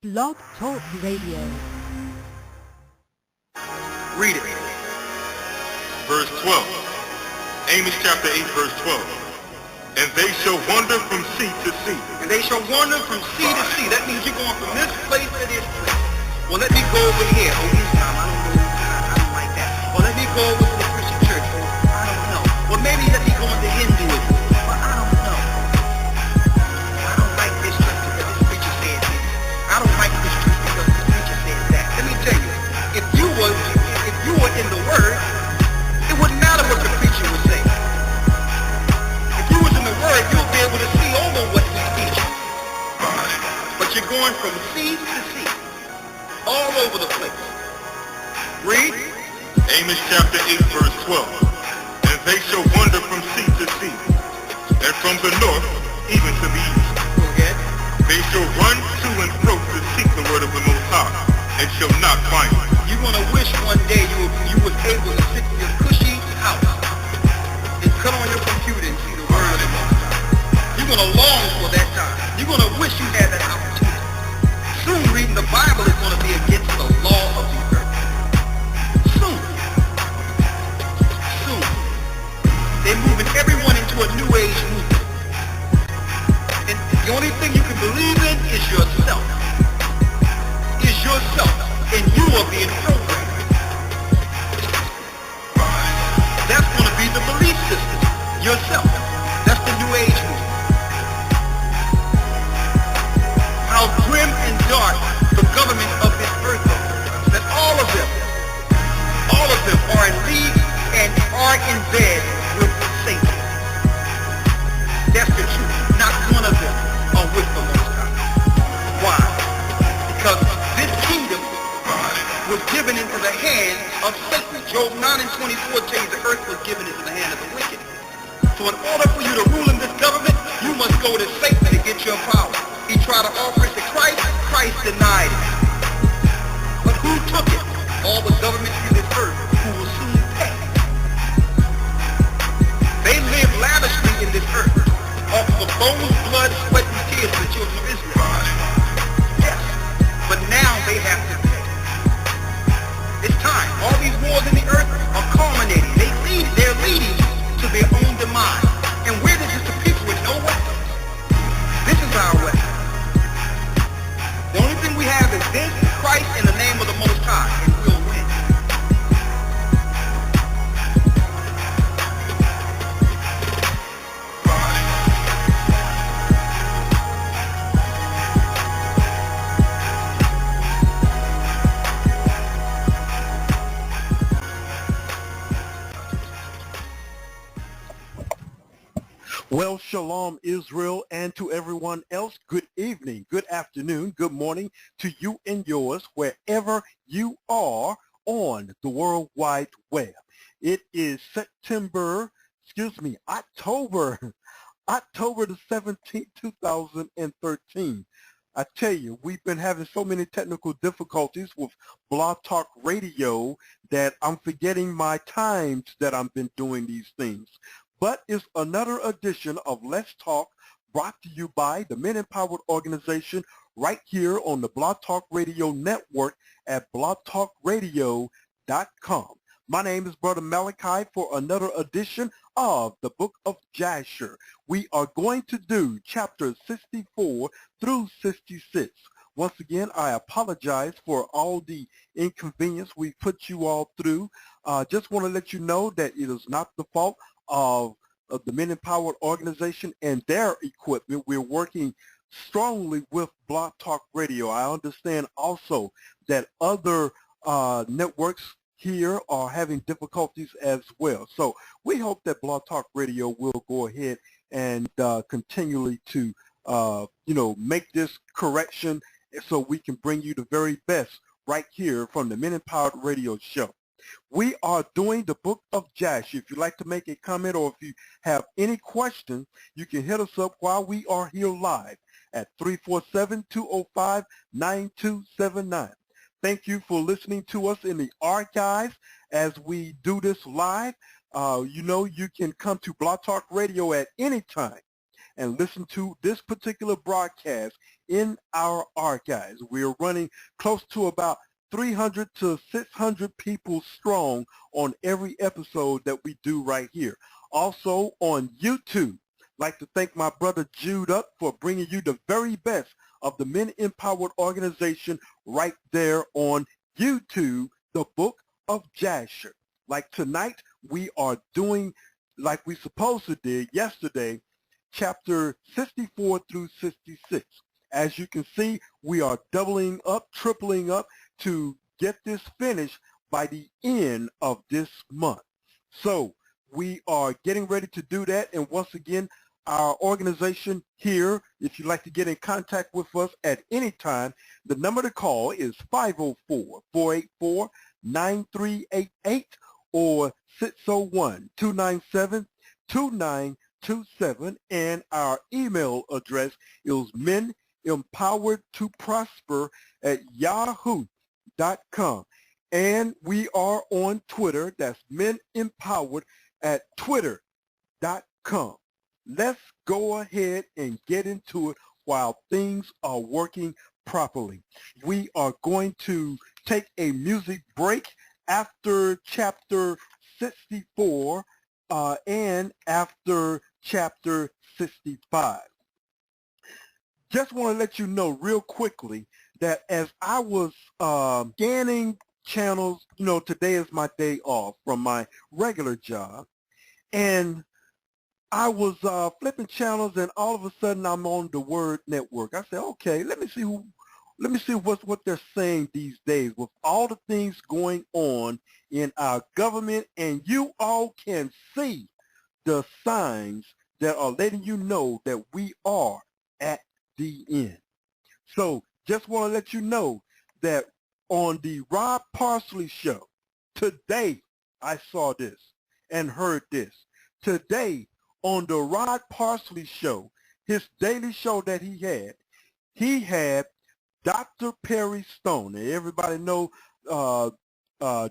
Blog Talk Radio. Read it. Verse 12. Amos chapter 8, verse 12. And they shall wander from sea to sea. And they shall wander from sea to sea. That means you're going from this place to this place. Well, let me go over here. Oh, Islam, I don't like that. Well, let me go over to the Christian church. Oh, I don't know. Well, maybe let me go into Hinduism. Well, I don't know. I don't like this church because this preacher said this. I don't like this church because this preacher said that. Let me tell you, if you were in the Word, it wouldn't matter what the preacher would say. If you was in the Word, you'll be able to see over what he's teaching. But you're going from sea to sea, all over the place. Read. Amos chapter 8, verse 12. And they shall wander from sea to sea, and from the north even to the east. Go ahead. They shall run to and fro to seek the word of the Most High, and shall not find it. You're going to wish one day you was able to sit in your cushy house and cut on your computer and see the word of the Most High. You're going to long for that time. You're going to wish you had that opportunity. Soon reading the Bible is going to be against the law of the earth. Soon. They're moving everyone into a new age movement. And the only thing you can believe in is yourself. And you are being programmed. That's going to be the belief system. Yourself. That's the new age movement. How grim and dark the government of this earth is. That all of them are in league and are in bed with Satan. That's the truth. Not one of them are with the Most High. Why? Because this kingdom was given into the hand of Satan. Job 9 and 24 tells you the earth was given into the hand of the wicked. So in order for you to rule in this government, you must go to Satan to get your power. He tried to offer it to Christ. Christ denied it. But who took it? All the governments in this earth who will soon pay. They live lavishly in this earth off of the bones, blood, sweat, and tears of the children of Israel. Yes, but now they have to pay. It's time. All these wars in the earth are culminating. They're leading to their own demise. And we're just the people with no weapons. This is our weapon. The only thing we have is this, Christ, in the name of the Most High, and we'll win. Well, shalom, Israel, and to everyone else, good evening, good afternoon, good morning to you and yours, wherever you are on the World Wide Web. It is October the 17th, 2013. I tell you, we've been having so many technical difficulties with Blog Talk Radio that I'm forgetting my times that I've been doing these things. But it's another edition of Let's Talk, brought to you by the Men Empowered Organization right here on the Blog Talk Radio Network at blogtalkradio.com. My name is Brother Malachi for another edition of the book of Jasher. We are going to do chapters 64 through 66. Once again, I apologize for all the inconvenience we put you all through. Just want to let you know that it is not the fault of the Men Empowered Organization and their equipment. We're working strongly with Blog Talk Radio. I understand also that other networks here are having difficulties as well. So we hope that Blog Talk Radio will go ahead and continually to make this correction so we can bring you the very best right here from the Men Empowered Radio Show. We are doing the book of Jasher. If you'd like to make a comment or if you have any questions, you can hit us up while we are here live at 347-205-9279. Thank you for listening to us in the archives as we do this live. You can come to Blog Talk Radio at any time and listen to this particular broadcast in our archives. We're running close to about 300 to 600 people strong on every episode that we do right here. Also on YouTube, I'd like to thank my brother JEWEDuP for bringing you the very best of the Men Empowered organization right there on YouTube, the book of Jasher. Like tonight, we are doing, like we supposed to did yesterday, chapter 64 through 66. As you can see, we are doubling up, tripling up to get this finished by the end of this month. So we are getting ready to do that. And once again, our organization here, if you'd like to get in contact with us at any time, the number to call is 504-484-9388 or 601-297-2927. And our email address is menempoweredtoprosper@yahoo.com. And we are on Twitter. That's Men Empowered at twitter.com. Let's go ahead and get into it while things are working properly. We are going to take a music break after chapter 64 and after chapter 65. Just want to let you know real quickly that as I was scanning channels, today is my day off from my regular job, and I was flipping channels, and all of a sudden I'm on the Word Network. I said, okay, let me see what they're saying these days with all the things going on in our government, and you all can see the signs that are letting you know that we are at the end. So just want to let you know that on the Rob Parsley show today, I saw this and heard this. Today, on the Rod Parsley show, his daily show that he had Dr. Perry Stone. And everybody know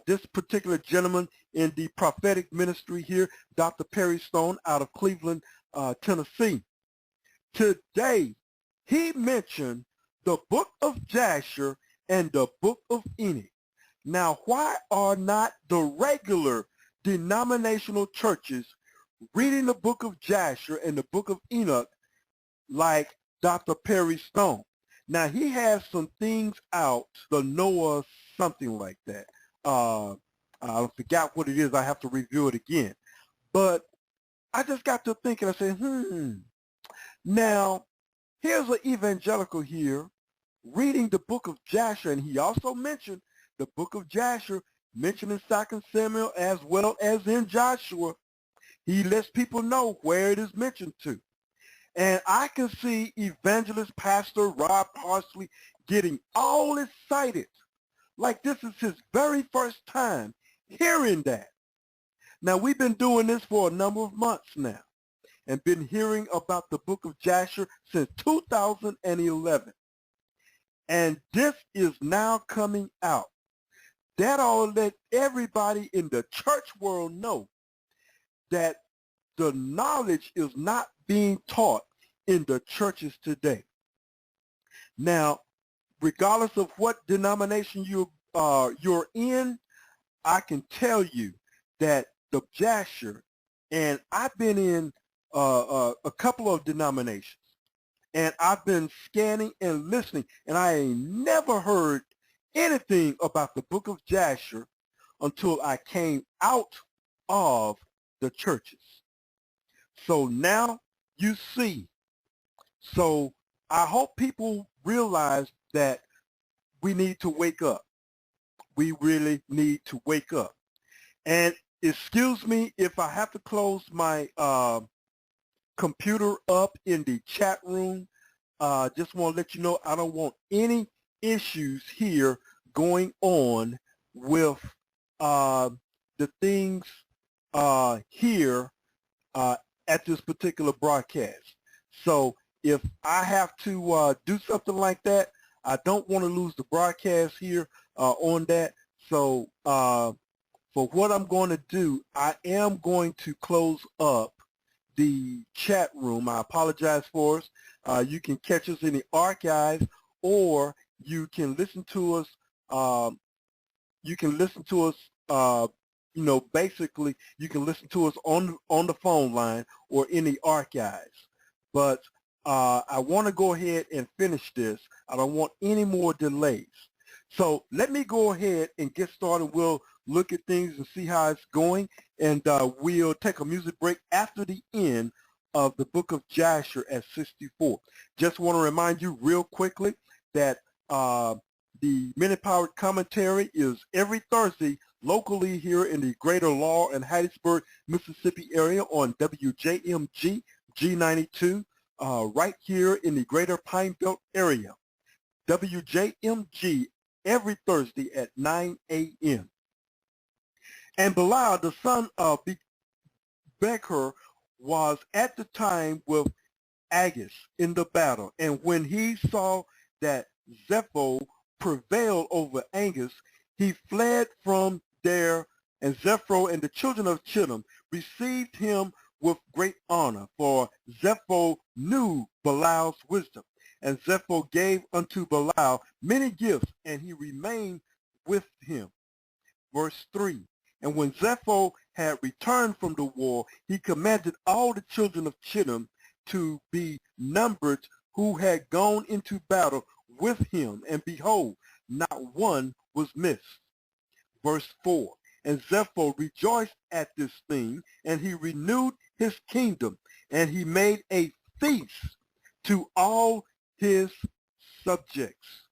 this particular gentleman in the prophetic ministry here, Dr. Perry Stone out of Cleveland, Tennessee. Today, he mentioned the book of Jasher and the book of Enoch. Now, why are not the regular denominational churches reading the book of Jasher and the book of Enoch like Dr. Perry Stone? Now, he has some things out, the Noah something like that. I forgot what it is. I have to review it again. But I just got to thinking, I said, Now, here's an evangelical here reading the book of Jasher, and he also mentioned the book of Jasher, mentioned in 2 Samuel as well as in Joshua. He lets people know where it is mentioned to. And I can see evangelist pastor Rob Parsley getting all excited, like this is his very first time hearing that. Now, we've been doing this for a number of months now and been hearing about the book of Jasher since 2011. And this is now coming out. That ought to let everybody in the church world know that the knowledge is not being taught in the churches today. Now, regardless of what denomination you're in, I can tell you that the Jasher, and I've been in a couple of denominations, and I've been scanning and listening, and I ain't never heard anything about the book of Jasher until I came out of the churches. So now you see. So I hope people realize that we need to wake up. We really need to wake up. And excuse me if I have to close my computer up in the chat room. Just want to let you know I don't want any issues here going on with the things here at this particular broadcast. So if I have to do something like that, I don't want to lose the broadcast here on that. So for what I'm going to do, I am going to close up the chat room. I apologize for us. You can catch us in the archives, or you can listen to us. Basically, you can listen to us on the phone line or in the archives. But I want to go ahead and finish this. I don't want any more delays. So let me go ahead and get started. We'll look at things and see how it's going, and we'll take a music break after the end of the book of Jasher at 64. Just want to remind you real quickly that the Minute Powered Commentary is every Thursday locally here in the greater Laurel and Hattiesburg, Mississippi area on WJMG G92, right here in the greater Pine Belt area. WJMG every Thursday at 9 a.m. And Belial, the son of Becher, was at the time with Agus in the battle. And when he saw that Zepho prevailed over Agus, he fled from there, and Zepho and the children of Chittim received him with great honor, for Zepho knew Belial's wisdom. And Zepho gave unto Belial many gifts, and he remained with him. Verse 3, and when Zepho had returned from the war, he commanded all the children of Chittim to be numbered who had gone into battle with him, and behold, not one was missed. Verse 4, and Zepho rejoiced at this thing, and he renewed his kingdom, and he made a feast to all his subjects.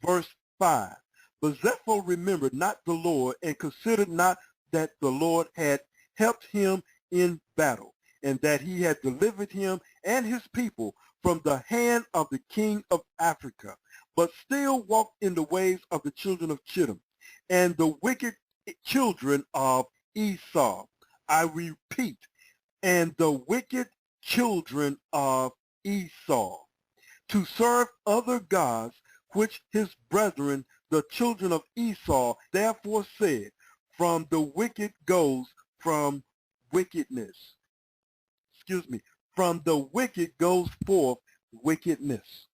Verse 5, but Zepho remembered not the Lord, and considered not that the Lord had helped him in battle, and that he had delivered him and his people from the hand of the king of Africa, but still walked in the ways of the children of Chittim and the wicked children of Esau. I repeat, and the wicked children of Esau, to serve other gods, which his brethren, the children of Esau, therefore said, from the wicked goes from wickedness. From the wicked goes forth wickedness.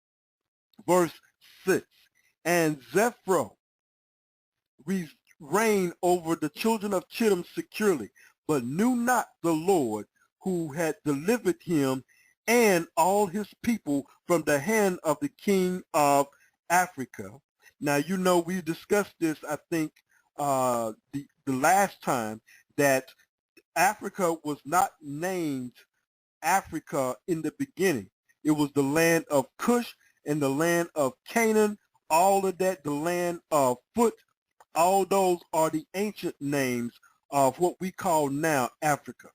Verse 6, and Zepho reigned over the children of Chittim securely, but knew not the Lord, who had delivered him and all his people from the hand of the king of Africa. Now, you know, we discussed this, I think, the last time, that Africa was not named Africa in the beginning. It was the land of Cush and the land of Canaan, all of that, the land of Phut. All those are the ancient names of what we call now Africa.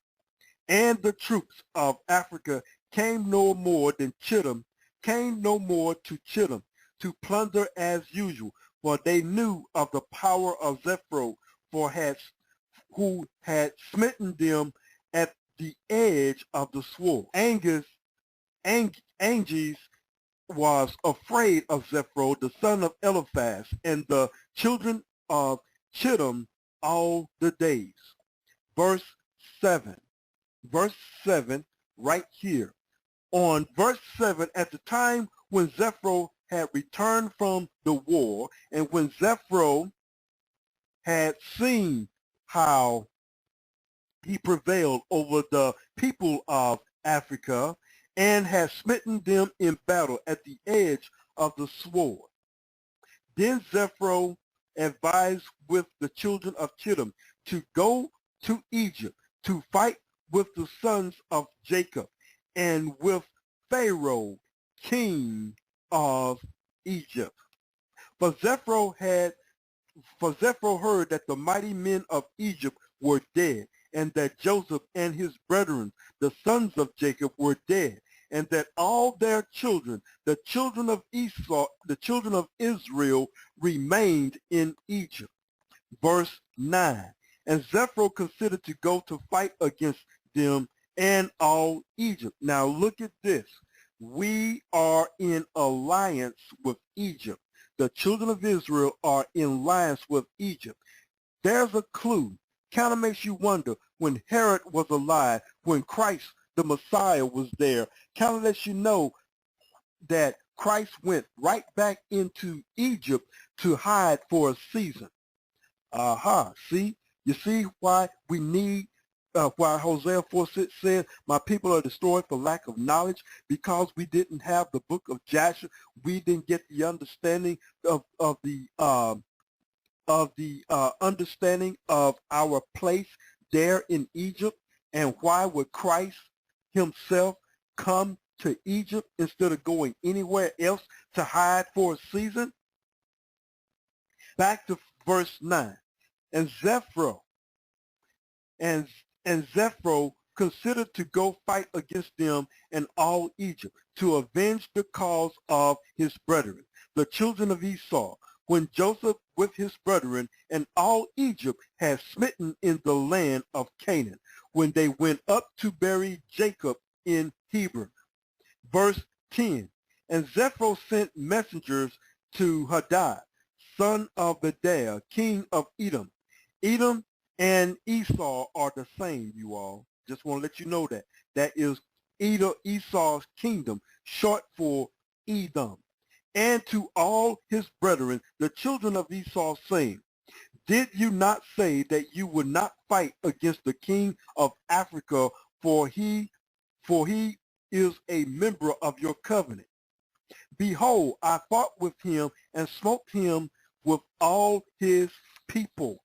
And the troops of Africa came no more to Chittim to plunder as usual, for they knew of the power of Zepho, who had smitten them at the edge of the sword. Anges was afraid of Zepho, the son of Eliphaz, and the children of Chittim all the days. Verse 7, right here. On verse 7, at the time when Zepho had returned from the war, and when Zepho had seen how he prevailed over the people of Africa, and had smitten them in battle at the edge of the sword. Then Zepho advised with the children of Chittim to go to Egypt to fight with the sons of Jacob and with Pharaoh, king of Egypt. For Zepho heard that the mighty men of Egypt were dead, and that Joseph and his brethren, the sons of Jacob, were dead, and that all their children, the children of Esau, the children of Israel, remained in Egypt. Verse 9, and Zepho considered to go to fight against them and all Egypt. Now look at this. We are in alliance with Egypt. The children of Israel are in alliance with Egypt. There's a clue. Kind of makes you wonder, when Herod was alive, when Christ the Messiah was there. Kind of lets you know that Christ went right back into Egypt to hide for a season. See? You see why we need, why Hosea 4:6 says, my people are destroyed for lack of knowledge, because we didn't have the book of Jasher. We didn't get the understanding of the understanding of our place there in Egypt. And why would Christ himself come to Egypt instead of going anywhere else to hide for a season? Back to verse 9. And Zepho considered to go fight against them and all Egypt, to avenge the cause of his brethren, the children of Esau, when Joseph with his brethren and all Egypt had smitten in the land of Canaan, when they went up to bury Jacob in Hebron. Verse 10, and Zepho sent messengers to Hadad, son of Bedad, king of Edom. Edom and Esau are the same, you all. Just want to let you know that. That is Esau's kingdom, short for Edom. And to all his brethren, the children of Esau, saying, did you not say that you would not fight against the king of Africa, for he is a member of your covenant? Behold, I fought with him and smote him with all his people.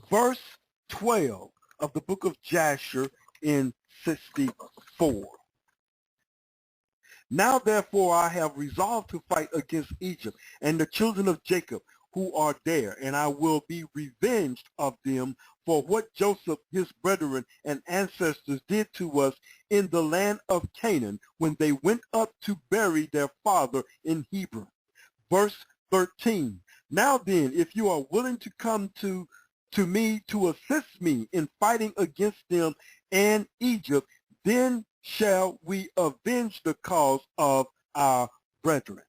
Verse 12 of the book of Jasher in 64. Now therefore I have resolved to fight against Egypt and the children of Jacob who are there, and I will be revenged of them for what Joseph, his brethren and ancestors did to us in the land of Canaan when they went up to bury their father in Hebron. Verse 13. Now then, if you are willing to come to me to assist me in fighting against them and Egypt, then shall we avenge the cause of our brethren.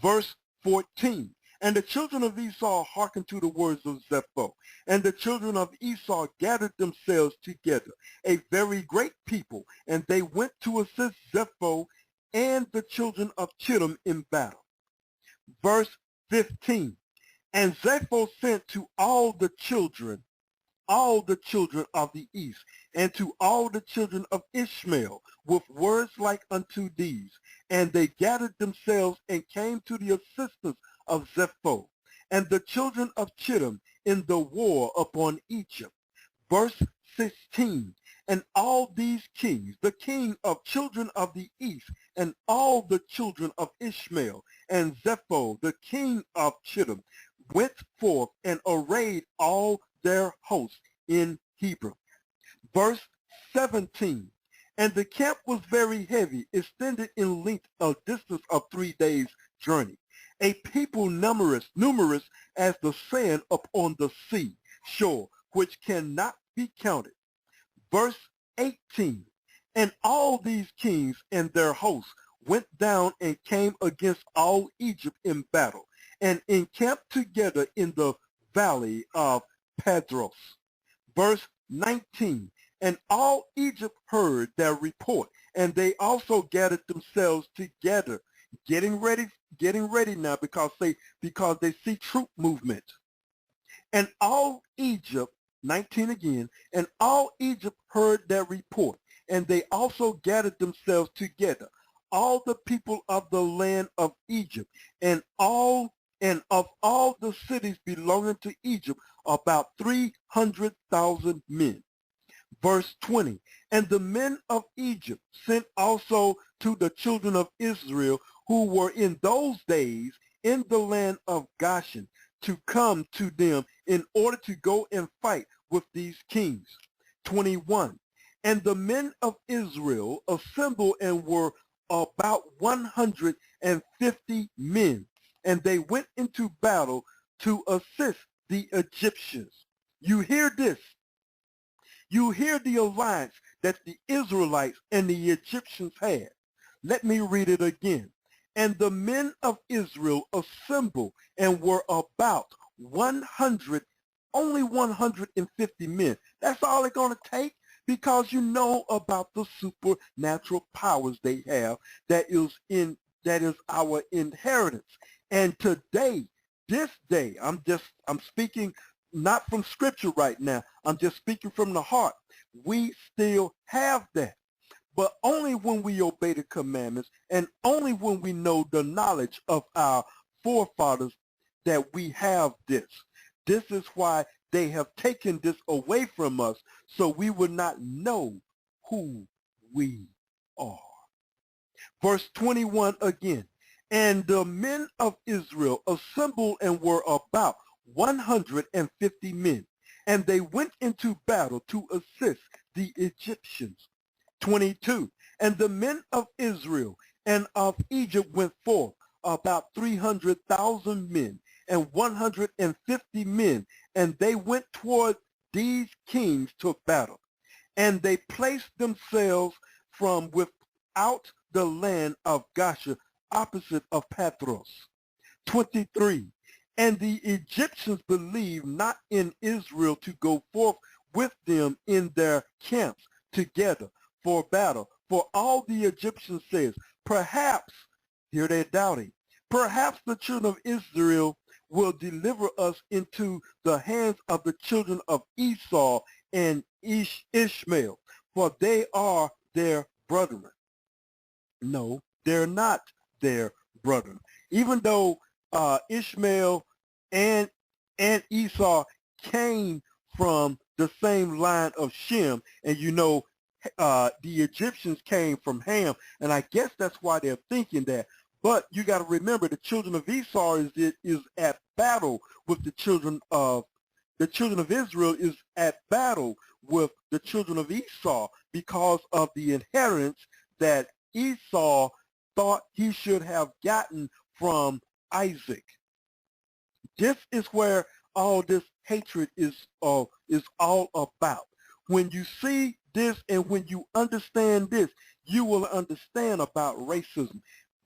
Verse 14. And the children of Esau hearkened to the words of Zepho, and the children of Esau gathered themselves together, a very great people, and they went to assist Zepho and the children of Chittim in battle. Verse 15. And Zepho sent to all the children of the east, and to all the children of Ishmael, with words like unto these. And they gathered themselves and came to the assistance of Zepho and the children of Chittim in the war upon Egypt. Verse 16. And all these kings, the king of children of the east, and all the children of Ishmael, and Zepho, the king of Chittim, went forth and arrayed all their hosts in Hebron. Verse 17. And the camp was very heavy, extended in length a distance of 3 days' journey. A people numerous as the sand upon the sea shore, which cannot be counted. Verse 18. And all these kings and their hosts went down and came against all Egypt in battle, and encamped together in the valley of Pedros. Verse 19. And all Egypt heard their report, and they also gathered themselves together, getting ready now because they see troop movement. And all Egypt, 19 again, and all Egypt heard their report, and they also gathered themselves together, all the people of the land of Egypt, and of all the cities belonging to Egypt, about 300,000 men. Verse 20, and the men of Egypt sent also to the children of Israel who were in those days in the land of Goshen to come to them in order to go and fight with these kings. 21, and the men of Israel assembled and were about 150 men, and they went into battle to assist the Egyptians. You hear this? You hear the alliance that the Israelites and the Egyptians had. Let me read it again. And the men of Israel assembled and were about 100, only 150 men. That's all it's going to take because you know about the supernatural powers they have that is our inheritance. And today, this day, I'm speaking not from scripture right now. I'm just speaking from the heart. We still have that. But only when we obey the commandments and only when we know the knowledge of our forefathers that we have this. This is why they have taken this away from us so we would not know who we are. Verse 21 again. And the men of Israel assembled and were about 150 men, and they went into battle to assist the Egyptians. 22. And the men of Israel and of Egypt went forth, about 300,000 men and 150 men, and they went toward these kings to battle. And they placed themselves from without the land of Jasher, opposite of Pathros. 23. And the Egyptians believed not in Israel to go forth with them in their camps together for battle. For all the Egyptians says, perhaps, here they're doubting, perhaps the children of Israel will deliver us into the hands of the children of Esau and Ishmael, for they are their brethren. No, they're not their brethren. Even though Ishmael and Esau came from the same line of Shem, and you know the Egyptians came from Ham, and I guess that's why they're thinking that. But you got to remember, the children of Esau is at battle with the children of Israel is at battle with the children of Esau because of the inheritance that Esau thought he should have gotten from Isaac. This is where all this hatred is all about. When you see this and when you understand this, you will understand about racism.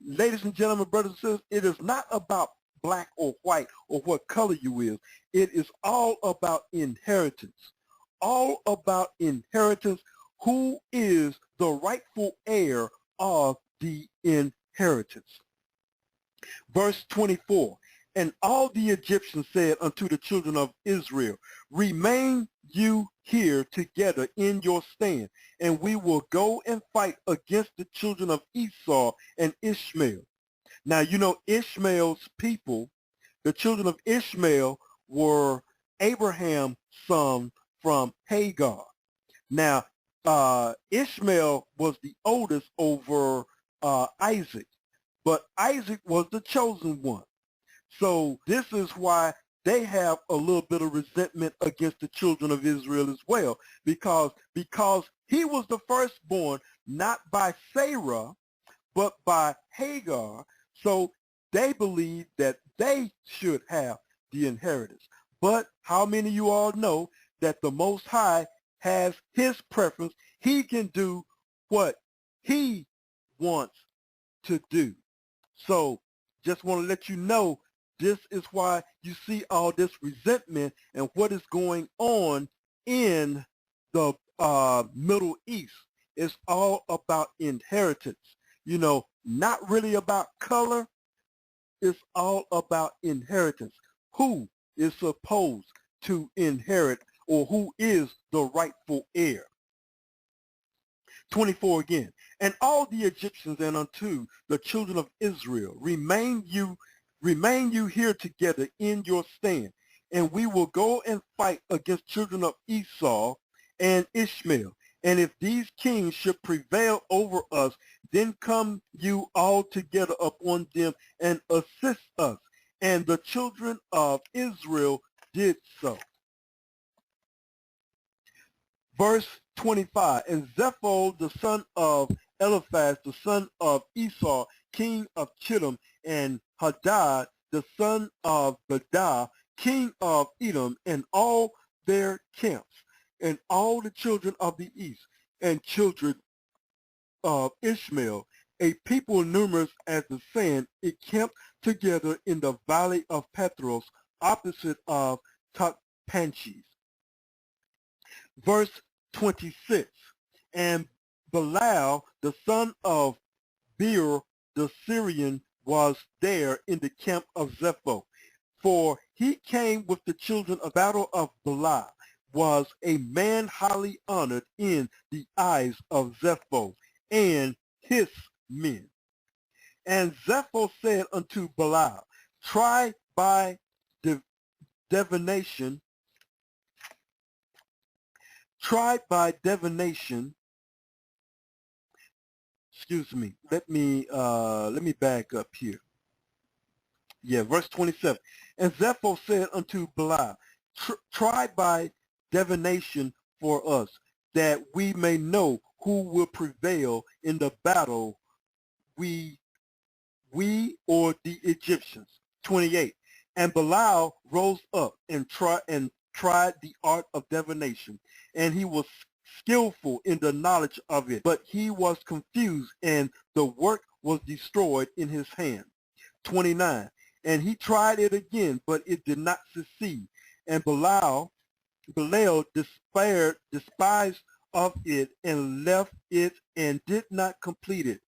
Ladies and gentlemen, brothers and sisters, it is not about black or white or what color you is. It is all about inheritance. All about inheritance. Who is the rightful heir of the inheritance? Verse 24. And all the Egyptians said unto the children of Israel, remain you here together in your stand, and we will go and fight against the children of Esau and Ishmael. Now, you know, Ishmael's people, the children of Ishmael, were Abraham's son from Hagar. Now, Ishmael was the oldest over Isaac, but Isaac was the chosen one. So this is why they have a little bit of resentment against the children of Israel as well, because he was the firstborn, not by Sarah, but by Hagar. So they believe that they should have the inheritance. But how many of you all know that the Most High has his preference? He can do what he wants to do. So just want to let you know, this is why you see all this resentment and what is going on in the Middle East. It's all about inheritance. You know, not really about color. It's all about inheritance. Who is supposed to inherit, or who is the rightful heir? 24 again. And all the Egyptians and unto the children of Israel, remain you here together in your stand, and we will go and fight against children of Esau and Ishmael. And if these kings should prevail over us, then come you all together upon them and assist us. And the children of Israel did so. Verse 25, and Zepho, the son of Eliphaz, the son of Esau, king of Chittim, and Hadad, the son of Bedad, king of Edom, and all their camps, and all the children of the east, and children of Ishmael, a people numerous as the sand, it camped together in the valley of Pathros, opposite of Tachpanches. Verse 26. And Belial, the son of Beer the Syrian, was there in the camp of Zepho. For he came with the children of battle of Belial, was a man highly honored in the eyes of Zepho and his men. And Zepho said unto Belial, try by divination, excuse me, let me back up here. Yeah, verse 27. And Zepho said unto Belial, try by divination for us, that we may know who will prevail in the battle, we or the Egyptians. 28. And Belial rose up and tried the art of divination, and he was skillful in the knowledge of it, but he was confused, and the work was destroyed in his hand. 29. And he tried it again, but it did not succeed. And Belial despised of it, and left it, and did not complete it.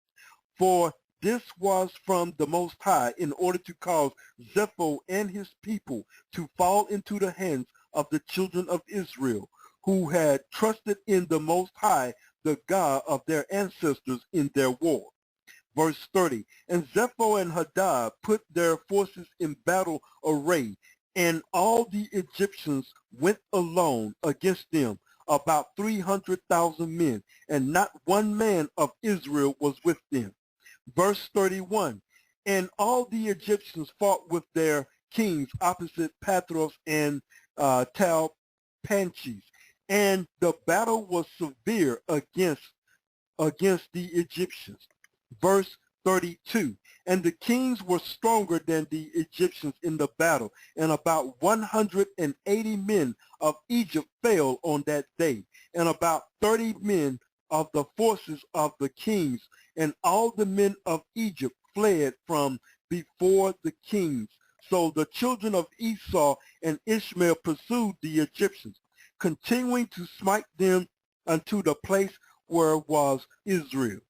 For this was from the Most High, in order to cause Zepho and his people to fall into the hands of the children of Israel, who had trusted in the Most High, the God of their ancestors, in their war. Verse 30. And Zepho and Hadad put their forces in battle array, and all the Egyptians went alone against them, about 300,000 men, and not one man of Israel was with them. Verse 31. And all the Egyptians fought with their kings opposite Pathros and Talpanches, and the battle was severe against the Egyptians. Verse 32. And the kings were stronger than the Egyptians in the battle, and about 180 men of Egypt fell on that day, and about 30 men of the forces of the kings, and all the men of Egypt fled from before the kings. So the children of Esau and Ishmael pursued the Egyptians, continuing to smite them unto the place where was Israel.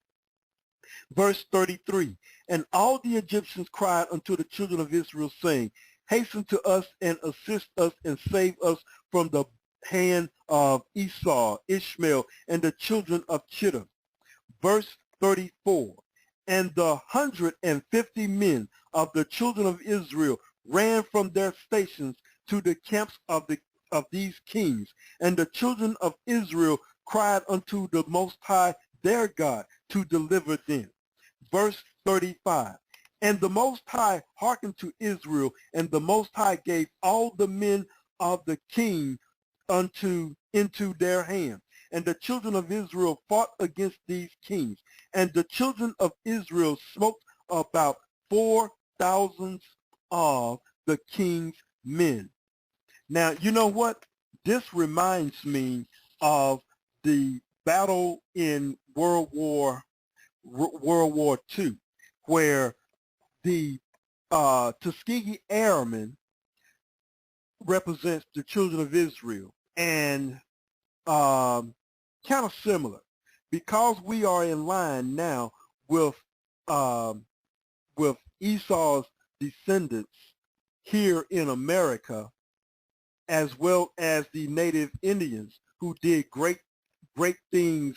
Verse 33. And all the Egyptians cried unto the children of Israel, saying, hasten to us and assist us and save us from the hand of Esau, Ishmael, and the children of Chittim. Verse 34. And the 150 men of the children of Israel ran from their stations to the camps of these kings, and the children of Israel cried unto the Most High their God to deliver them. Verse 35. And the Most High hearkened to Israel, and the Most High gave all the men of the king into their hand. And the children of Israel fought against these kings. And the children of Israel smote about 4,000 of the king's men. Now, you know what? This reminds me of the battle in World War II, where the Tuskegee Airmen represents the children of Israel, and kind of similar, because we are in line now with Esau's descendants here in America, as well as the native Indians who did great things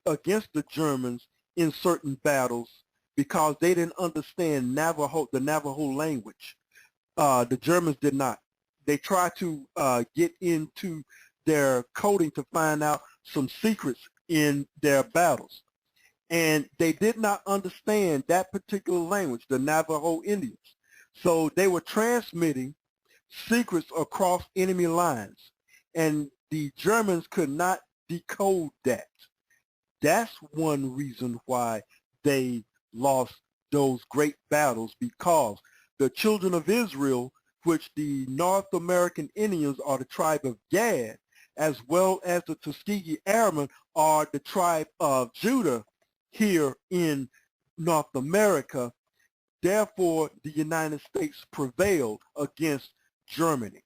against the Germans in certain battles, because they didn't understand the Navajo language. The Germans did not. They tried to get into their coding to find out some secrets in their battles. And they did not understand that particular language, the Navajo Indians. So they were transmitting secrets across enemy lines, and the Germans could not decode that. That's one reason why they lost those great battles, because the children of Israel, which the North American Indians are the tribe of Gad, as well as the Tuskegee Airmen are the tribe of Judah here in North America. Therefore, the United States prevailed against Germany.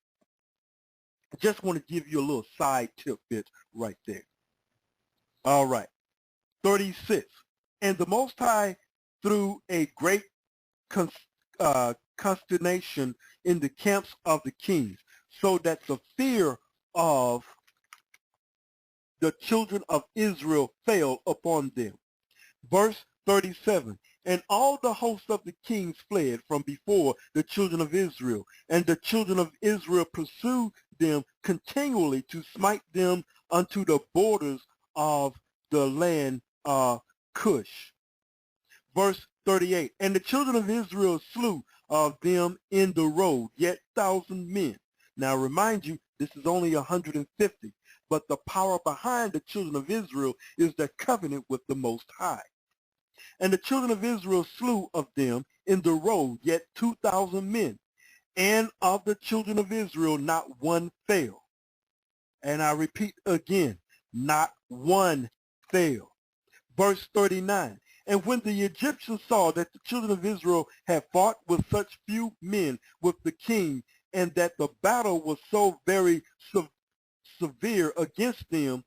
Just want to give you a little side tidbit right there. All right. 36. And the Most High, through a great consternation in the camps of the kings, so that the fear of the children of Israel fell upon them. Verse 37. And all the hosts of the kings fled from before the children of Israel, and the children of Israel pursued them continually to smite them unto the borders of the land Cush. Verse 38. And the children of Israel slew of them in the road yet 1,000 men. Now remind you, this is only 150, but the power behind the children of Israel is their covenant with the Most High. And the children of Israel slew of them in the road yet 2,000 men, and of the children of Israel not one fell. And I repeat again, not one fell. Verse 39. And when the Egyptians saw that the children of Israel had fought with such few men with the king, and that the battle was so very severe against them,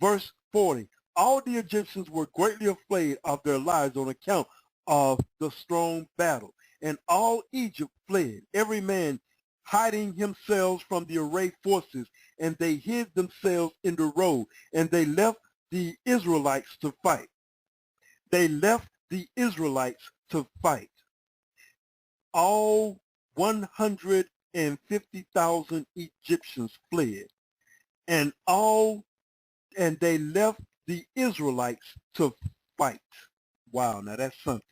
verse 40, all the Egyptians were greatly afraid of their lives on account of the strong battle. And all Egypt fled, every man hiding himself from the arrayed forces, and they hid themselves in the road, and they left the Israelites to fight. They left the Israelites to fight. All 150,000 Egyptians fled, and they left the Israelites to fight. Wow, now that's something.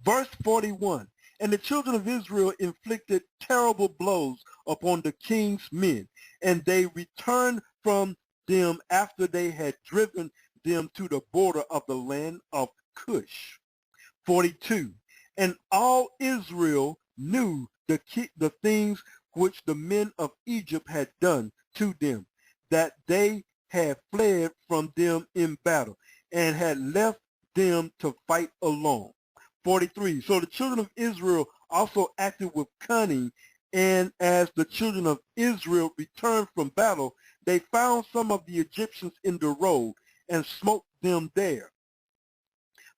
Verse 41, and the children of Israel inflicted terrible blows upon the king's men, and they returned from them after they had driven them to the border of the land of Cush. 42, and all Israel knew the things which the men of Egypt had done to them, that they had fled from them in battle, and had left them to fight alone. 43, so the children of Israel also acted with cunning, and as the children of Israel returned from battle, they found some of the Egyptians in the road, and smote them there.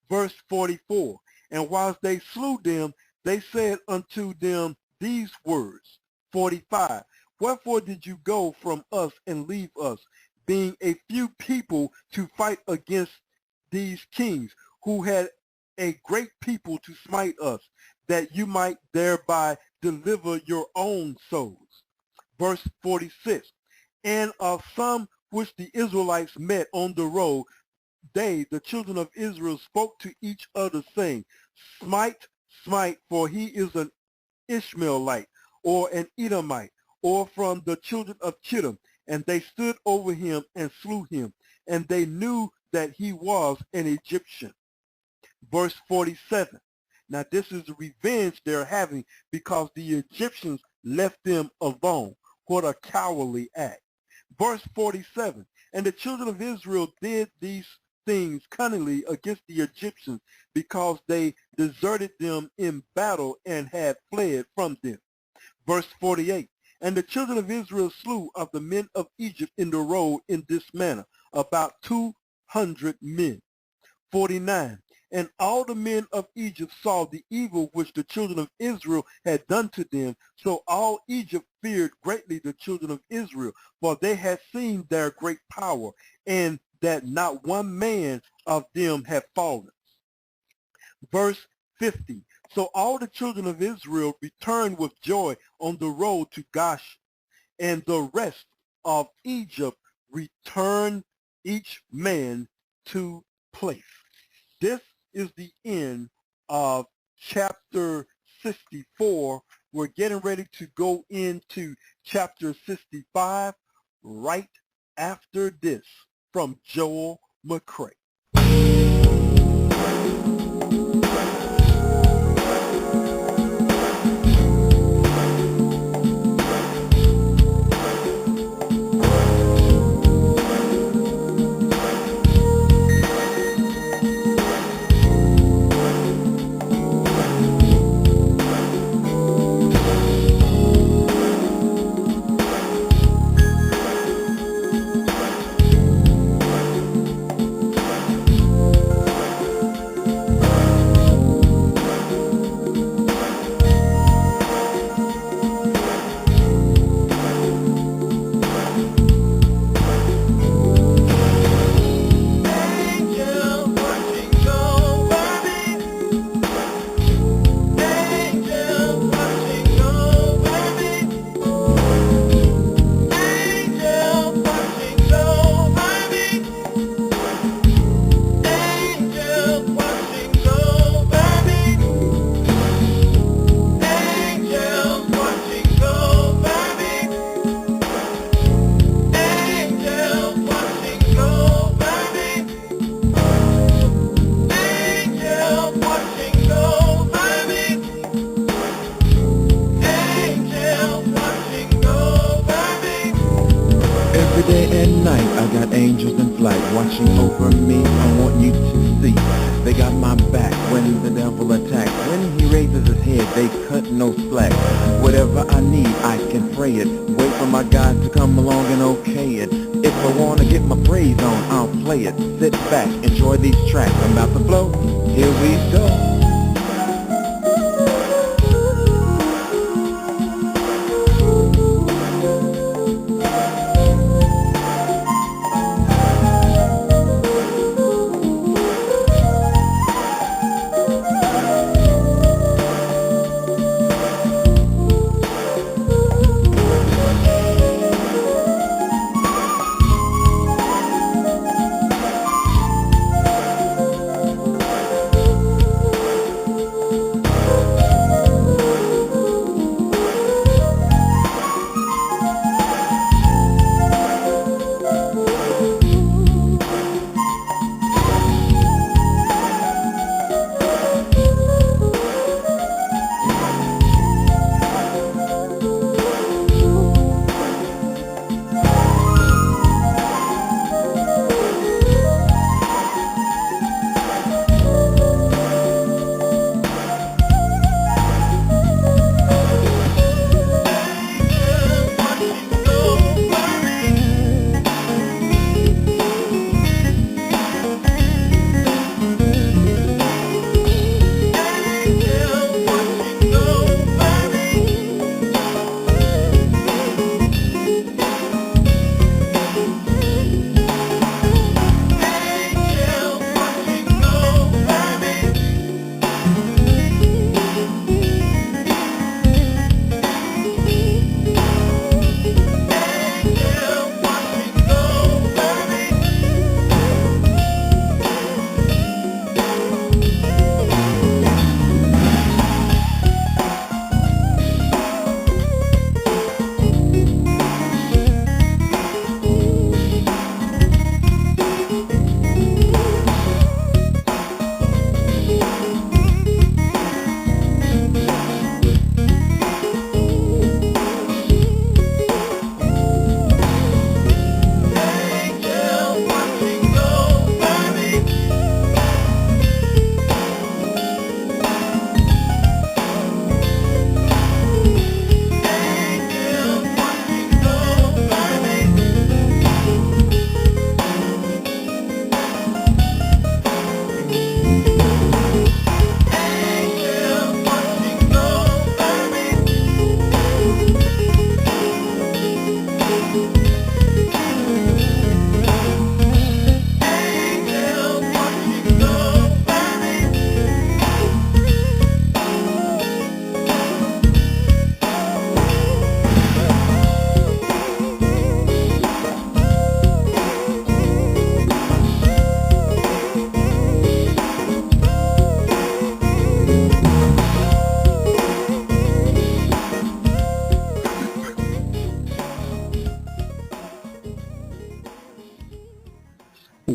Verse 44, and whilst they slew them, they said unto them these words. 45, wherefore did you go from us and leave us, being a few people, to fight against these kings, who had a great people to smite us, that you might thereby deliver your own souls? Verse 46, and of some which the Israelites met on the road, they, the children of Israel, spoke to each other, saying, Smite, smite, for he is an Ishmaelite, or an Edomite, or from the children of Chittim. And they stood over him and slew him, and they knew that he was an Egyptian. Verse 47. Now this is the revenge they're having because the Egyptians left them alone. What a cowardly act. Verse 47. And the children of Israel did these things cunningly against the Egyptians, because they deserted them in battle and had fled from them. Verse 48. And the children of Israel slew of the men of Egypt in the road in this manner, about 200 men. 49. And all the men of Egypt saw the evil which the children of Israel had done to them. So all Egypt feared greatly the children of Israel, for they had seen their great power, and that not one man of them had fallen. Verse 50. So all the children of Israel returned with joy on the road to Goshen, and the rest of Egypt returned each man to place. This is the end of chapter 64. We're getting ready to go into chapter 65 right after this from Joel McCray. watching over me. I want you to see they got my back when the devil attacks. When he raises his head, they cut no slack. Whatever I need, I can pray it. Wait for my God to come along and okay it. If I want to get my praise on, I'll play it. Sit back, enjoy these tracks. I'm about to blow. Here we go.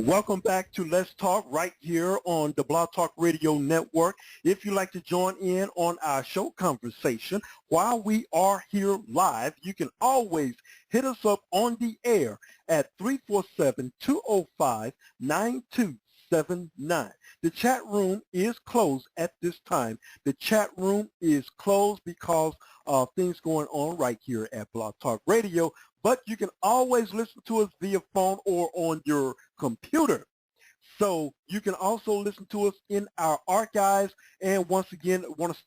Welcome back to Let's Talk right here on the Blog Talk Radio Network. If you'd like to join in on our show conversation while we are here live, you can always hit us up on the air at 347-205-9279. The chat room is closed at this time. The chat room is closed because of things going on right here at Blog Talk Radio, but you can always listen to us via phone or on your computer. So you can also listen to us in our archives. And once again, I want to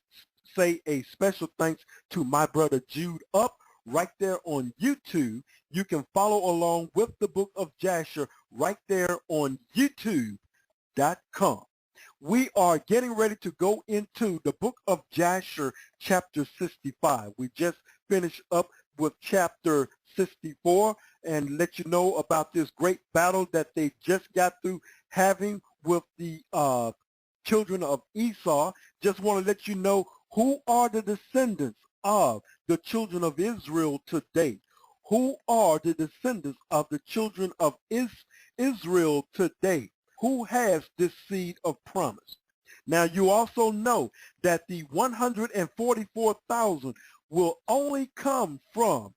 say a special thanks to my brother JEWEDuP right there on YouTube. You can follow along with the book of Jasher right there on YouTube.com. We are getting ready to go into the book of Jasher, chapter 65. We just finished up with chapter 64 and let you know about this great battle that they just got through having with the children of Esau. Just want to let you know who are the descendants of the children of Israel today. Who are the descendants of the children of Israel today? Who has this seed of promise? Now you also know that the 144,000 will only come from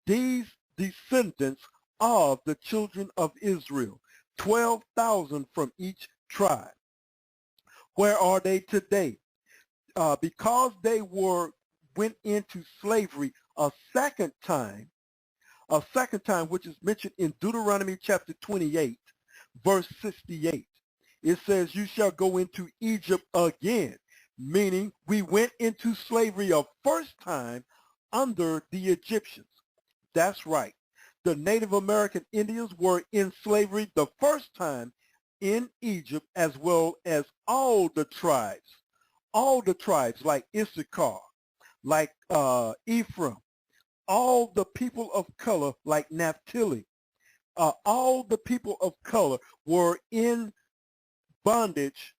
these descendants of the children of Israel. 12,000 from each tribe. Where are they today? Because they went into slavery a second time, which is mentioned in Deuteronomy chapter 28, verse 68. It says, you shall go into Egypt again, meaning we went into slavery a first time under the Egyptians. That's right. The Native American Indians were in slavery the first time in Egypt, as well as all the tribes like Issachar, like Ephraim, all the people of color like Naphtali, all the people of color were in bondage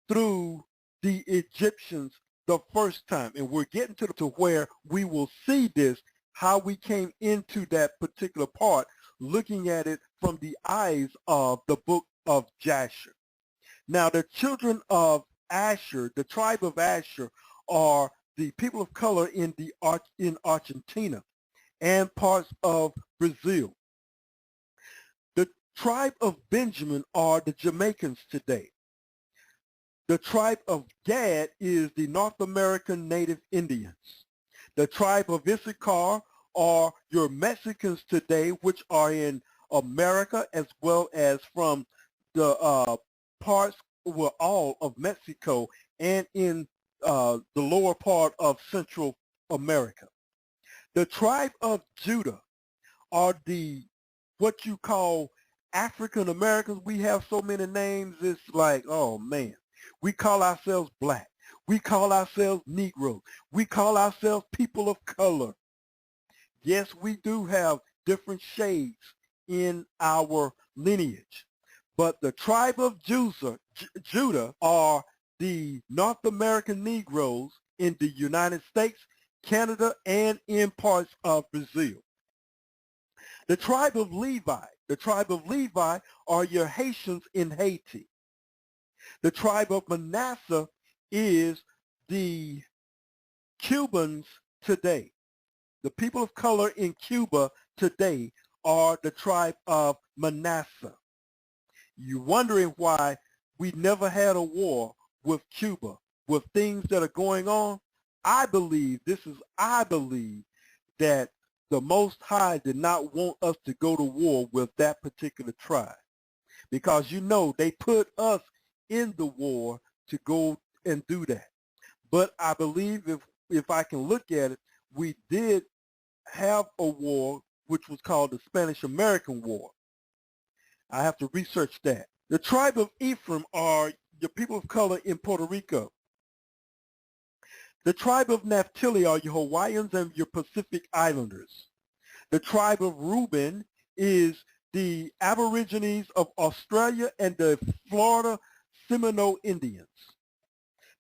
through the Egyptians the first time. And we're getting to where we will see this, how we came into that particular part, looking at it from the eyes of the book of Jasher. Now, the children of Asher, the tribe of Asher, are the people of color in Argentina and parts of Brazil. The tribe of Benjamin are the Jamaicans today. The tribe of Gad is the North American Native Indians. The tribe of Issachar are your Mexicans today, which are in America, as well as from the parts, well, all of Mexico and in the lower part of Central America. The tribe of Judah are what you call African Americans. We have so many names, it's like, oh man. We call ourselves black. We call ourselves Negroes. We call ourselves people of color. Yes, we do have different shades in our lineage. But the tribe of Judah are the North American Negroes in the United States, Canada, and in parts of Brazil. The tribe of Levi are your Haitians in Haiti. The tribe of Manasseh is the Cubans today. The people of color in Cuba today are the tribe of Manasseh. You're wondering why we never had a war with Cuba, with things that are going on. I believe that the Most High did not want us to go to war with that particular tribe, because they put us in the war to go and do that. But I believe if I can look at it, we did have a war which was called the Spanish-American War. I have to research that. The tribe of Ephraim are the people of color in Puerto Rico. The tribe of Naphtali are your Hawaiians and your Pacific Islanders. The tribe of Reuben is the Aborigines of Australia and the Florida Seminole Indians.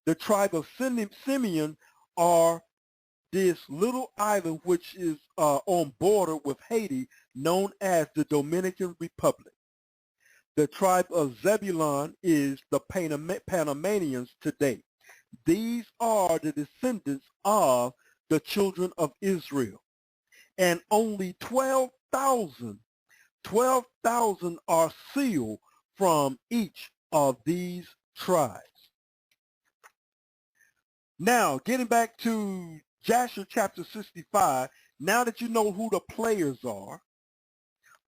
The tribe of Simeon are this little island which is on border with Haiti, known as the Dominican Republic. The tribe of Zebulun is the Panamanians today. These are the descendants of the children of Israel. And only 12,000 are sealed from each of these tribes. Now, getting back to Jasher chapter 65, now that you know who the players are,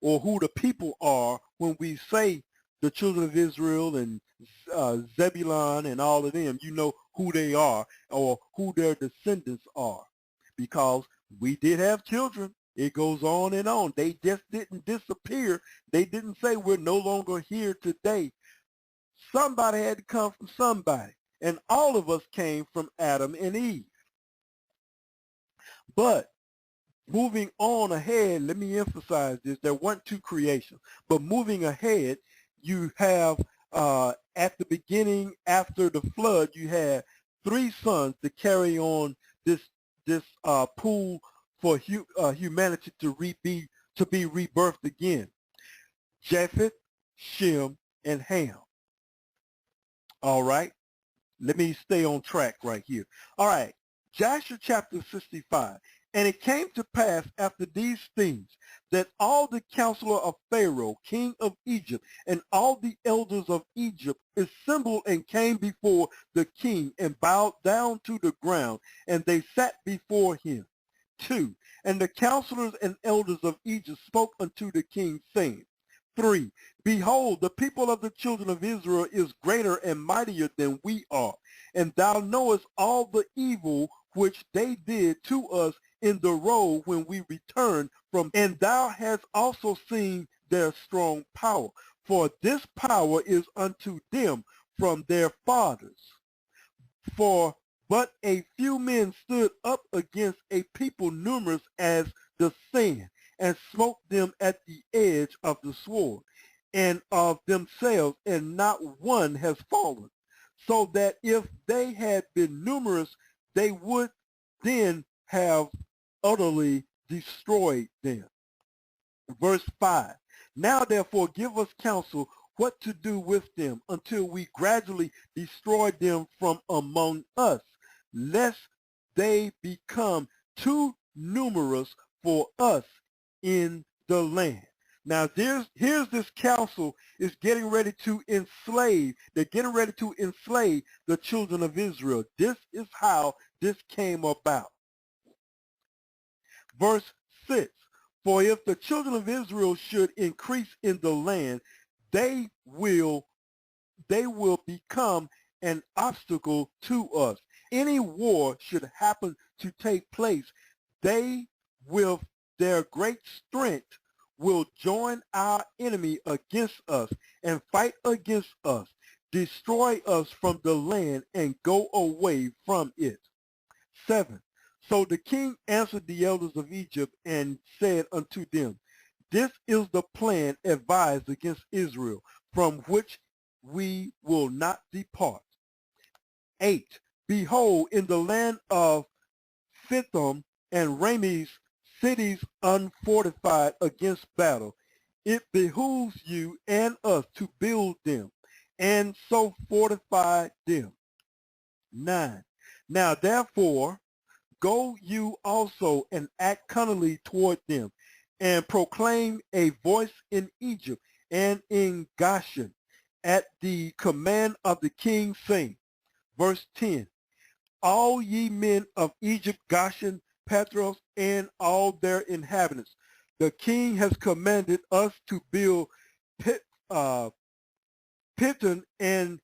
or who the people are, when we say the children of Israel and Zebulun and all of them, you know who they are or who their descendants are, because we did have children. It goes on and on. They just didn't disappear. They didn't say we're no longer here today. Somebody had to come from somebody, and all of us came from Adam and Eve. But moving on ahead, let me emphasize this. There weren't two creations. But moving ahead, you have, at the beginning, after the flood, you had three sons to carry on this pool for humanity to be rebirthed again. Japheth, Shem, and Ham. All right. Let me stay on track right here. All right. Jasher chapter 65. And it came to pass after these things that all the counselor of Pharaoh, king of Egypt, and all the elders of Egypt assembled and came before the king and bowed down to the ground, and they sat before him. 2. And the counselors and elders of Egypt spoke unto the king, saying, 3. Behold, the people of the children of Israel is greater and mightier than we are, and thou knowest all the evil which they did to us in the road when we returned from, and thou hast also seen their strong power. For this power is unto them from their fathers. For but a few men stood up against a people numerous as the sand, and smote them at the edge of the sword, and of themselves, and not one has fallen. So that if they had been numerous, they would then have utterly destroyed them. Verse 5. Now therefore give us counsel what to do with them until we gradually destroy them from among us, lest they become too numerous for us in the land. Now here's this council is getting ready to enslave. They're getting ready to enslave the children of Israel. This is how this came about. Verse 6. For if the children of Israel should increase in the land, they will become an obstacle to us. Any war should happen to take place, they with their great strength will join our enemy against us and fight against us, destroy us from the land and go away from it. 7. So the king answered the elders of Egypt and said unto them, this is the plan advised against Israel, from which we will not depart. 8. Behold, in the land of Chittim and Rameses, cities unfortified against battle, it behooves you and us to build them, and so fortify them. 9. Now therefore, go you also and act cunningly toward them, and proclaim a voice in Egypt and in Goshen at the command of the king, saying, verse 10, all ye men of Egypt, Goshen, Petros, and all their inhabitants, the king has commanded us to build Chittim and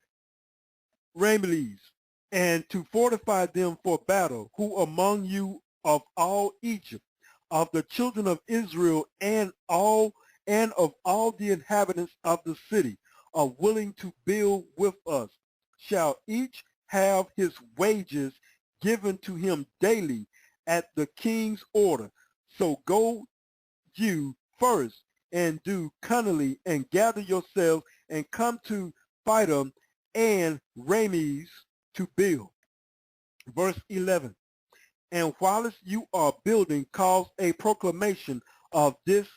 Rameses, and to fortify them for battle, who among you of all Egypt, of the children of Israel, and of all the inhabitants of the city, are willing to build with us, shall each have his wages given to him daily at the king's order. So go you first and do cunningly and gather yourselves and come to Chittim and Rameses to build. Verse 11. And whilst you are building, cause a proclamation of this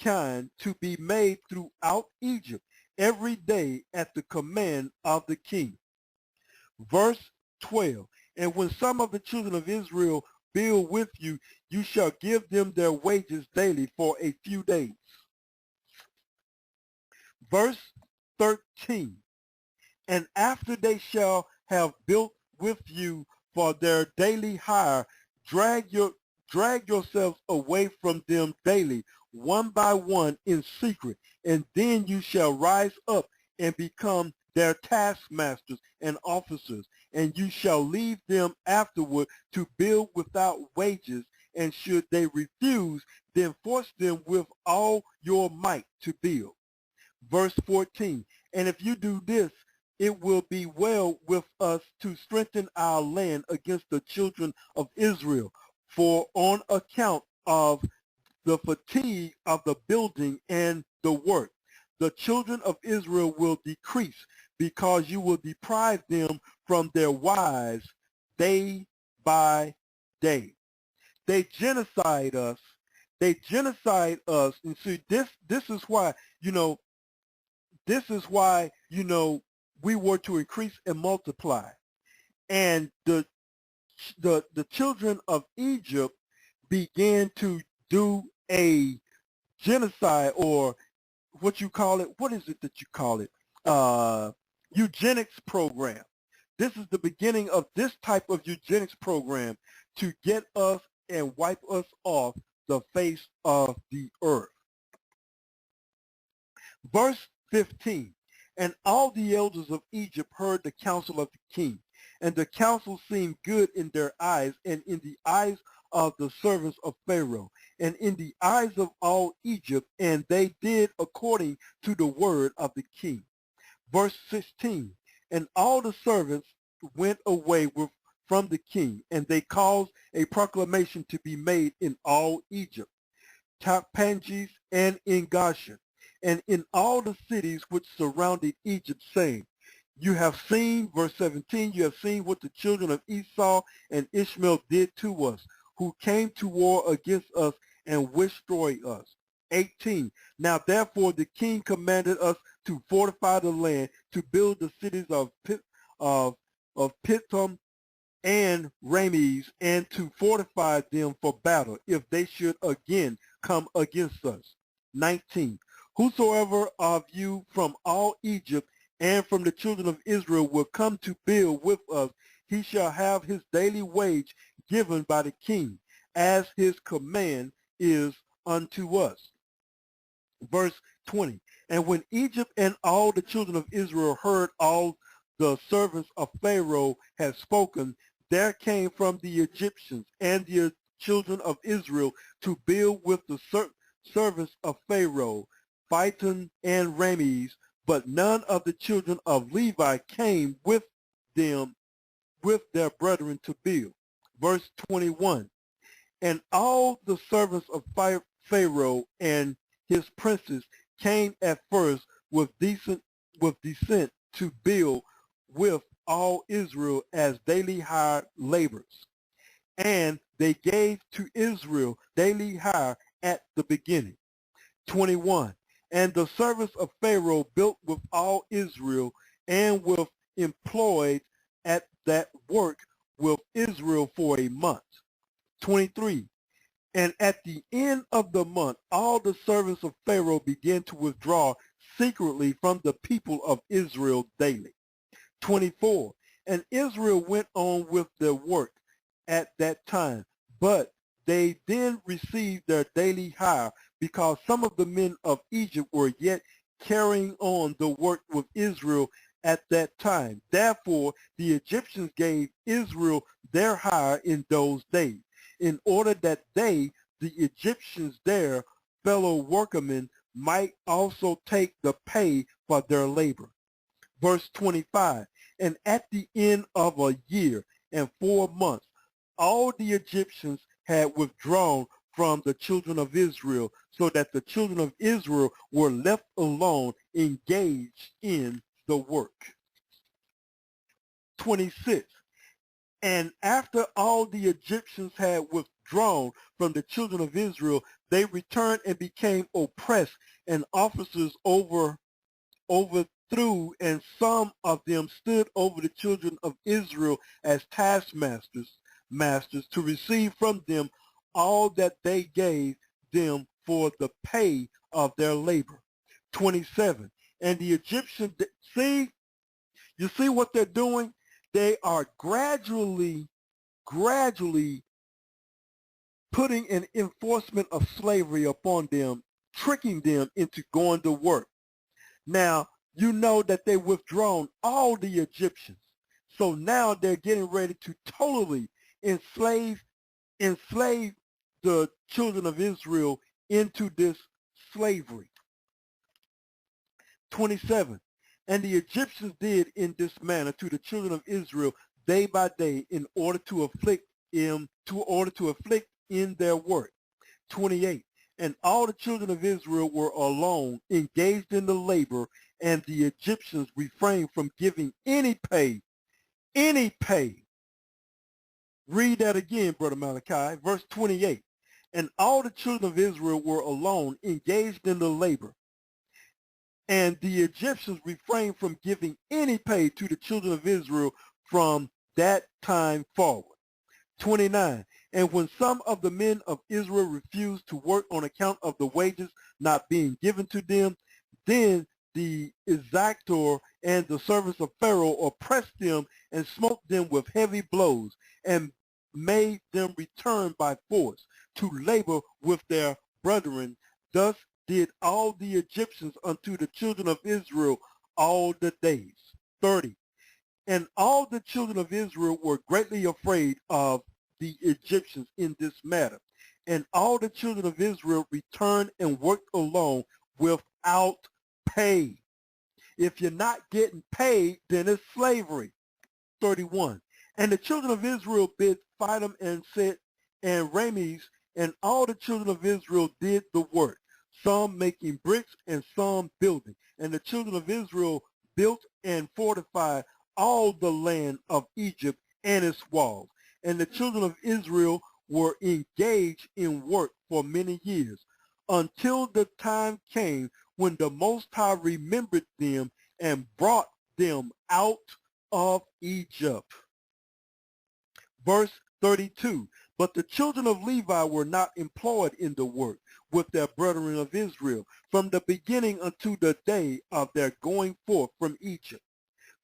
kind to be made throughout Egypt every day at the command of the king. Verse 12. And when some of the children of Israel build with you, you shall give them their wages daily for a few days. Verse 13. And after they shall have built with you for their daily hire, drag yourselves away from them daily, one by one in secret, and then you shall rise up and become their taskmasters and officers, and you shall leave them afterward to build without wages, and should they refuse, then force them with all your might to build. Verse 14, and if you do this, it will be well with us to strengthen our land against the children of Israel, for on account of the fatigue of the building and the work, the children of Israel will decrease, because you will deprive them from their wives day by day. They genocide us. They genocide us. And see, this is why, we were to increase and multiply. And the children of Egypt, began to do a genocide, or what you call it, what is it that you call it? Eugenics program. This is the beginning of this type of eugenics program to get us and wipe us off the face of the earth. Verse 15, and all the elders of Egypt heard the counsel of the king, and the counsel seemed good in their eyes and in the eyes of the servants of Pharaoh, and in the eyes of all Egypt, and they did according to the word of the king. Verse 16, and all the servants went away from the king, and they caused a proclamation to be made in all Egypt, Tahpanhes and in Goshen, and in all the cities which surrounded Egypt, saying, you have seen, verse 17, you have seen what the children of Esau and Ishmael did to us, who came to war against us and wished to destroy us. 18, now therefore the king commanded us to fortify the land, to build the cities of Chittim and Rames, and to fortify them for battle, if they should again come against us. 19, whosoever of you from all Egypt and from the children of Israel will come to build with us, he shall have his daily wage given by the king, as his command is unto us. Verse 20, and when Egypt and all the children of Israel heard all the servants of Pharaoh had spoken, there came from the Egyptians and the children of Israel to build with the servants of Pharaoh, Phyton and Rames, but none of the children of Levi came with them, with their brethren to build. Verse 21, and all the servants of Pharaoh and his princes came at first with descent to build with all Israel as daily hired laborers. And they gave to Israel daily hire at the beginning. 21, and the servants of Pharaoh built with all Israel and were employed at that work with Israel for a month. 23, and at the end of the month, all the servants of Pharaoh began to withdraw secretly from the people of Israel daily. 24, and Israel went on with their work at that time, but they then received their daily hire, because some of the men of Egypt were yet carrying on the work with Israel at that time. Therefore, the Egyptians gave Israel their hire in those days, in order that they, the Egyptians, their fellow workmen, might also take the pay for their labor. Verse 25, and at the end of a year and 4 months, all the Egyptians had withdrawn from the children of Israel, so that the children of Israel were left alone, engaged in the work. 26, and after all the Egyptians had withdrawn from the children of Israel, they returned and became oppressed, and officers overthrew, and some of them stood over the children of Israel as taskmasters to receive from them all that they gave them for the pay of their labor. 27, and the Egyptians, you see what they're doing? They are gradually putting an enforcement of slavery upon them, tricking them into going to work. Now, you know that they withdrawn all the Egyptians. So now they're getting ready to totally enslave the children of Israel into this slavery. 27, and the Egyptians did in this manner to the children of Israel day by day, in order to afflict in their work. 28, and all the children of Israel were alone, engaged in the labor, and the Egyptians refrained from giving any pay. Read that again, Brother Malachi. Verse 28, and all the children of Israel were alone, engaged in the labor, and the Egyptians refrained from giving any pay to the children of Israel from that time forward. 29, And when some of the men of Israel refused to work on account of the wages not being given to them, then the exactor and the servants of Pharaoh oppressed them and smote them with heavy blows and made them return by force to labor with their brethren. Thus did all the Egyptians unto the children of Israel all the days. 30. And all the children of Israel were greatly afraid of the Egyptians in this matter. And all the children of Israel returned and worked alone without pay. If you're not getting paid, then it's slavery. 31. And the children of Israel bid Pithom and Set and Rames, and all the children of Israel did the work, some making bricks and some building. And the children of Israel built and fortified all the land of Egypt and its walls. And the children of Israel were engaged in work for many years, until the time came when the Most High remembered them and brought them out of Egypt. Verse 32. But the children of Levi were not employed in the work with their brethren of Israel from the beginning unto the day of their going forth from Egypt.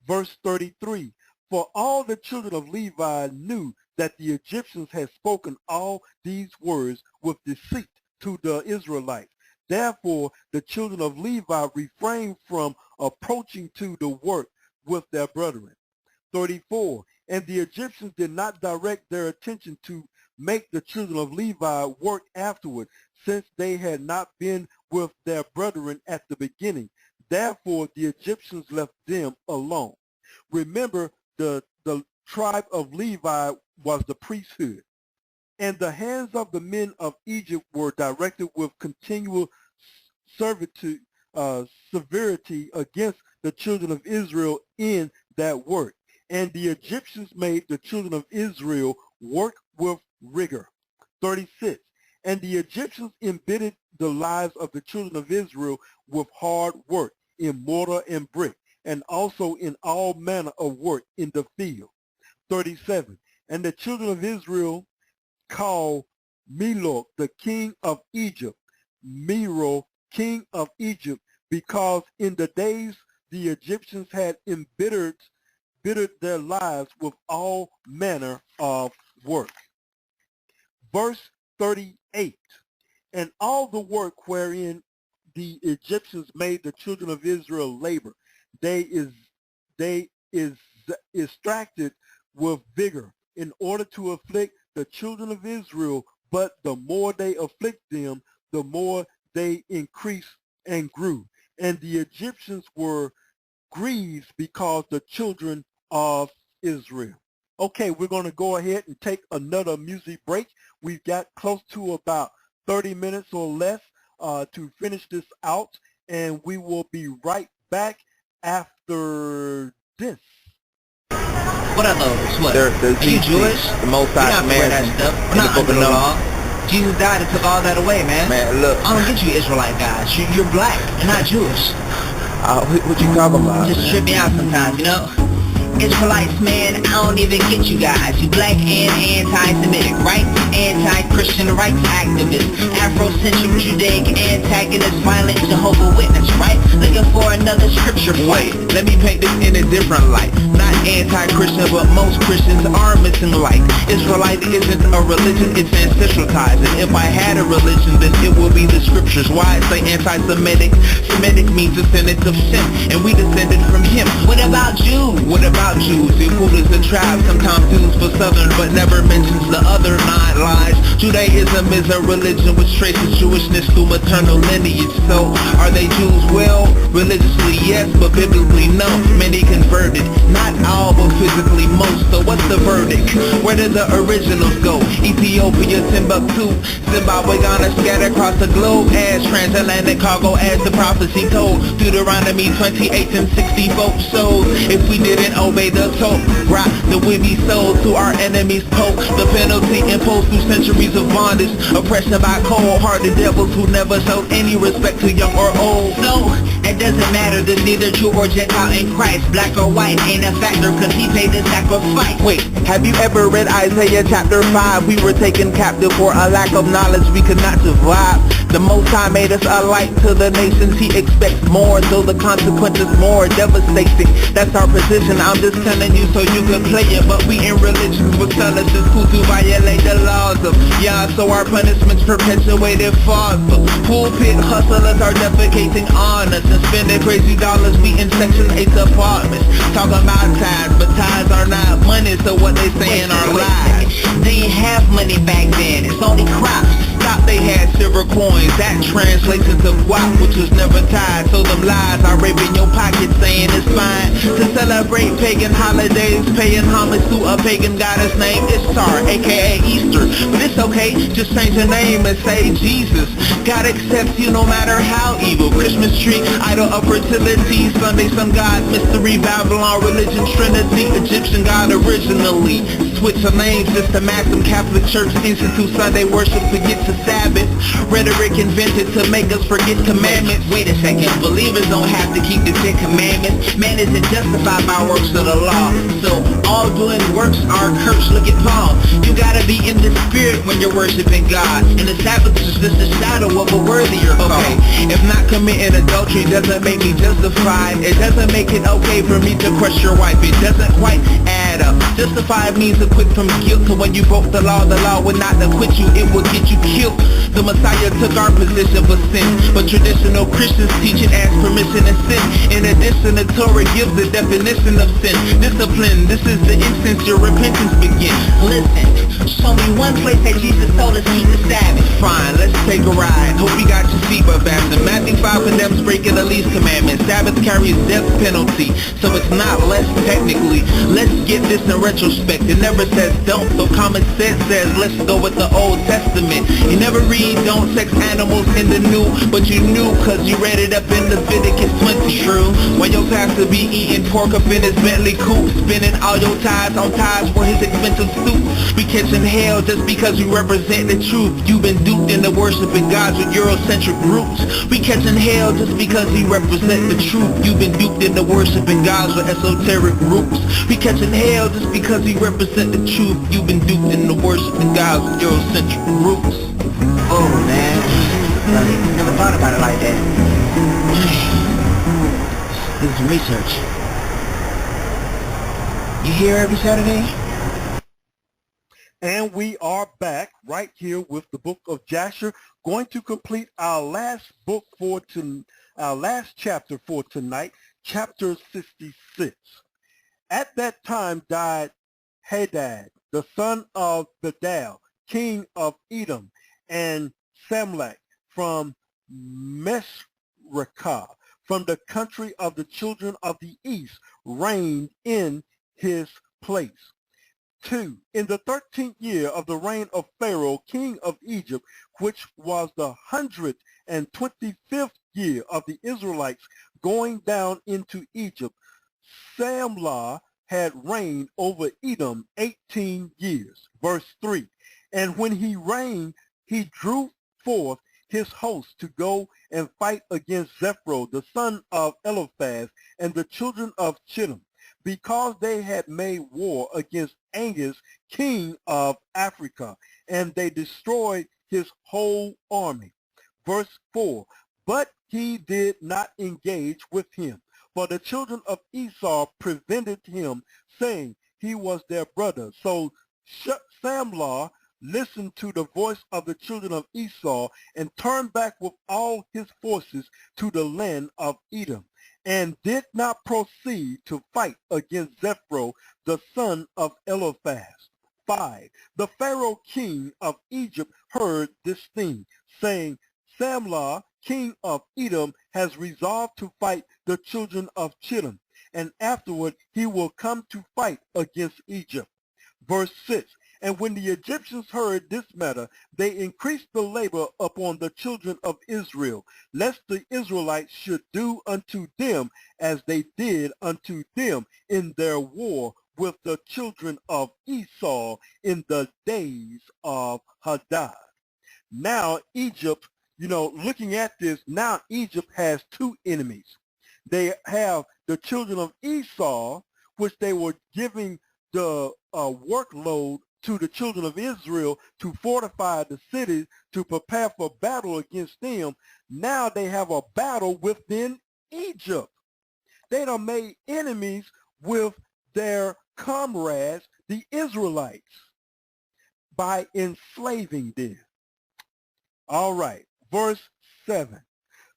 Verse 33. For all the children of Levi knew that the Egyptians had spoken all these words with deceit to the Israelites. Therefore, the children of Levi refrained from approaching to the work with their brethren. 34. And the Egyptians did not direct their attention to make the children of Levi work afterward, since they had not been with their brethren at the beginning. Therefore, the Egyptians left them alone. Remember, the tribe of Levi was the priesthood, and the hands of the men of Egypt were directed with continual servitude, severity against the children of Israel in that work. And the Egyptians made the children of Israel work with rigor. 36. And the Egyptians embittered the lives of the children of Israel with hard work in mortar and brick, and also in all manner of work in the field. 37. And the children of Israel called Moloch, the king of Egypt, Mero, king of Egypt, because in the days the Egyptians had embittered their lives with all manner of work. Verse 38. And all the work wherein the Egyptians made the children of Israel labor, they extracted with vigor in order to afflict the children of Israel, but the more they afflict them, the more they increased and grew. And the Egyptians were grieved because the children of Israel. Okay, we're going to go ahead and take another music break. We've got close to about 30 minutes or less to finish this out, and we will be right back after this. What are those? What? Are you Jewish? The Most High commands that stuff. We're not under the law. Jesus died and took all that away, man. Man, look. I don't get you Israelite guys. You're black. You're not Jewish. What you talking about? Just trip me out sometimes, you know? Israelites, man, I don't even get you guys. You black and anti-Semitic, right? Anti-Christian rights activists, Afrocentric Judaic antagonist, violent Jehovah's Witness, right? Looking for another scripture fight. Wait, let me paint this in a different light. Not anti-Christian, but most Christians are missing the light. Israelite isn't a religion, it's ancestral ties. And if I had a religion, then it would be the scriptures. Why I say anti-Semitic? Semitic means descendants of Shem, and we descended from him. What about Jews? What about Jews? Yehud is a tribe, sometimes used for southern, but never mentions the other 9 lies. Judaism is a religion which traces Jewishness through maternal lineage. So, are they Jews? Well, religiously yes, but biblically no. Many converted, not all, but physically most. So what's the verdict? Where did the originals go? Ethiopia, Timbuktu, Zimbabwe, Ghana, scattered across the globe as transatlantic cargo, as the prophecy told. Deuteronomy 28 and 64 shows if we didn't obey the Torah, then we be sold to our enemies' pope. The penalty imposed through centuries into bondage, oppression by cold-hearted devils who never showed any respect to young or old. So, it doesn't matter, there's neither Jew or Gentile in Christ. Black or white ain't a factor, cause he paid the sacrifice. Wait, have you ever read Isaiah chapter 5? We were taken captive for a lack of knowledge, we could not survive. The Most High made us a light to the nations, he expects more, though the consequences more devastating. That's our position, I'm just telling you so you can play it. But we in religions with sellers who to violate the laws of Yah, so our punishments perpetuated farther. Pulpit hustlers are defecating on us and spending crazy dollars, we in Section 8 apartments. Talking about tithes, but tithes are not money, so what they saying are lies. They ain't have money back then, it's only crops. Thought they had silver coins, that translates into guap, which was never tied. So them lies are raping your pocket, saying it's fine to celebrate pagan holidays, paying homage to a pagan goddess named Esau, aka Easter. But it's okay, just change the name and say Jesus. God accepts you no matter how evil. Christmas tree, idol of fertility, Sunday some God, mystery, Babylon, religion, Trinity, Egyptian God originally. Switch the names just to match them. Catholic Church institute Sunday worship, forget to Sabbath. Rhetoric invented to make us forget commandments. Wait a second, believers don't have to keep the 10 commandments. Man isn't justified by works of the law, so all doing works are cursed. Look at Paul. You gotta be in the spirit when you're worshiping God, and the Sabbath is just a shadow of a worthier call. Okay, if not committing adultery doesn't make me justified, it doesn't make it okay for me to crush your wife. It doesn't quite add up. Justified means acquit from guilt, so when you broke the law would not acquit you, it would get you killed. The Messiah took our position for sin, but traditional Christians teach it as permission and sin. In addition, the Torah gives the definition of sin. Discipline, this is the instance your repentance begins. Listen, show me one place that Jesus told us keep the Sabbath. Fine, let's take a ride. Hope you got your seatbelt fastened. Matthew 5 condemns breaking the least commandment. Sabbath carries death penalty, so it's not less technically. Let's get this in retrospect. It never says don't, so common sense says let's go with the Old Testament. You never read don't sex animals in the New, but you knew cause you read it up in Leviticus 20. True, when your pastor be eating pork up in his Bentley coupe, spending all your tithes on tithes for his expensive suit. We catching hell just because you represent the truth. You've been duped into worshiping gods with Eurocentric roots. We catching hell just because you represent the truth. You've been duped into worshiping gods with esoteric roots. We catching hell just because you represent the truth. You've been duped into worshiping gods with Eurocentric roots. Oh man, never thought about it like that. Do some research. You here every Saturday? And we are back right here with the book of Jasher, going to complete our last book our last chapter for tonight, chapter 66. At that time died Hadad, the son of Bedal, king of Edom, and Samlech from Mesrekah, from the country of the children of the east, reigned in his place. 2. In the 13th year of the reign of Pharaoh, king of Egypt, which was the 125th year of the Israelites going down into Egypt, Samlah had reigned over Edom 18 years. Verse 3. And when he reigned, he drew forth his host to go and fight against Zephro, the son of Eliphaz, and the children of Chittim, because they had made war against Angus, king of Africa, and they destroyed his whole army. Verse 4. But he did not engage with him, for the children of Esau prevented him, saying he was their brother. So Samlah listened to the voice of the children of Esau and turned back with all his forces to the land of Edom, and did not proceed to fight against Zephro, the son of Eliphaz. 5. The Pharaoh king of Egypt heard this thing, saying, Samlah, king of Edom, has resolved to fight the children of Chittim, and afterward he will come to fight against Egypt. Verse 6. And when the Egyptians heard this matter, they increased the labor upon the children of Israel, lest the Israelites should do unto them as they did unto them in their war with the children of Esau in the days of Hadad. Now Egypt, looking at this, now Egypt has two enemies. They have the children of Esau, which they were giving the workload to the children of Israel to fortify the cities, to prepare for battle against them. Now they have a battle within Egypt. They done made enemies with their comrades, the Israelites, by enslaving them. All right, verse 7.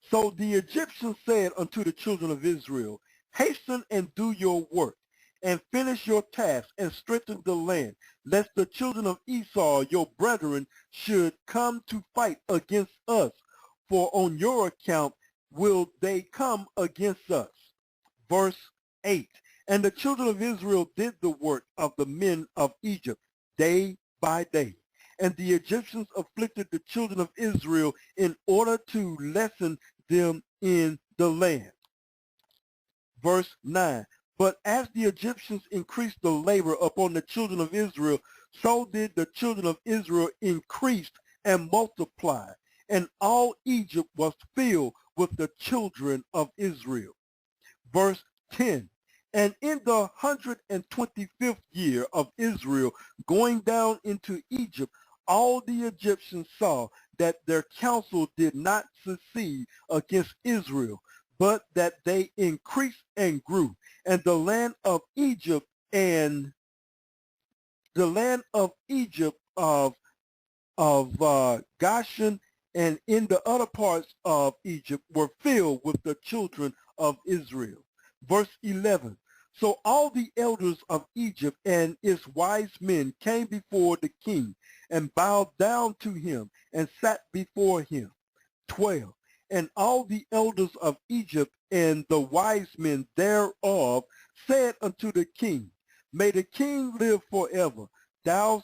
So the Egyptians said unto the children of Israel, hasten and do your work, and finish your task, and strengthen the land, lest the children of Esau, your brethren, should come to fight against us, for on your account will they come against us. Verse 8. And the children of Israel did the work of the men of Egypt day by day. And the Egyptians afflicted the children of Israel in order to lessen them in the land. Verse 9. But as the Egyptians increased the labor upon the children of Israel, so did the children of Israel increase and multiply. And all Egypt was filled with the children of Israel. Verse 10. And in the 125th year of Israel, going down into Egypt, all the Egyptians saw that their counsel did not succeed against Israel, but that they increased and grew. And the land of Egypt of Goshen and in the other parts of Egypt were filled with the children of Israel. Verse 11. So all the elders of Egypt and its wise men came before the king and bowed down to him and sat before him. 12. And all the elders of Egypt and the wise men thereof said unto the king, may the king live forever. Thou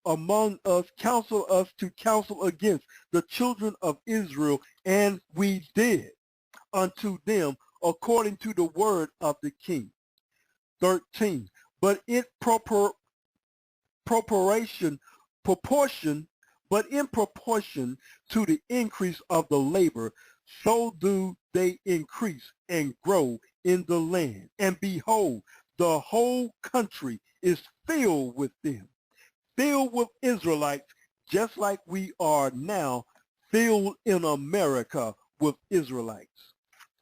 among us counsel us to counsel against the children of Israel, and we did unto them according to the word of the king. 13. But in proportion, to the increase of the labor, so do they increase and grow in the land. And behold, the whole country is filled with them, filled with Israelites, just like we are now filled in America with Israelites,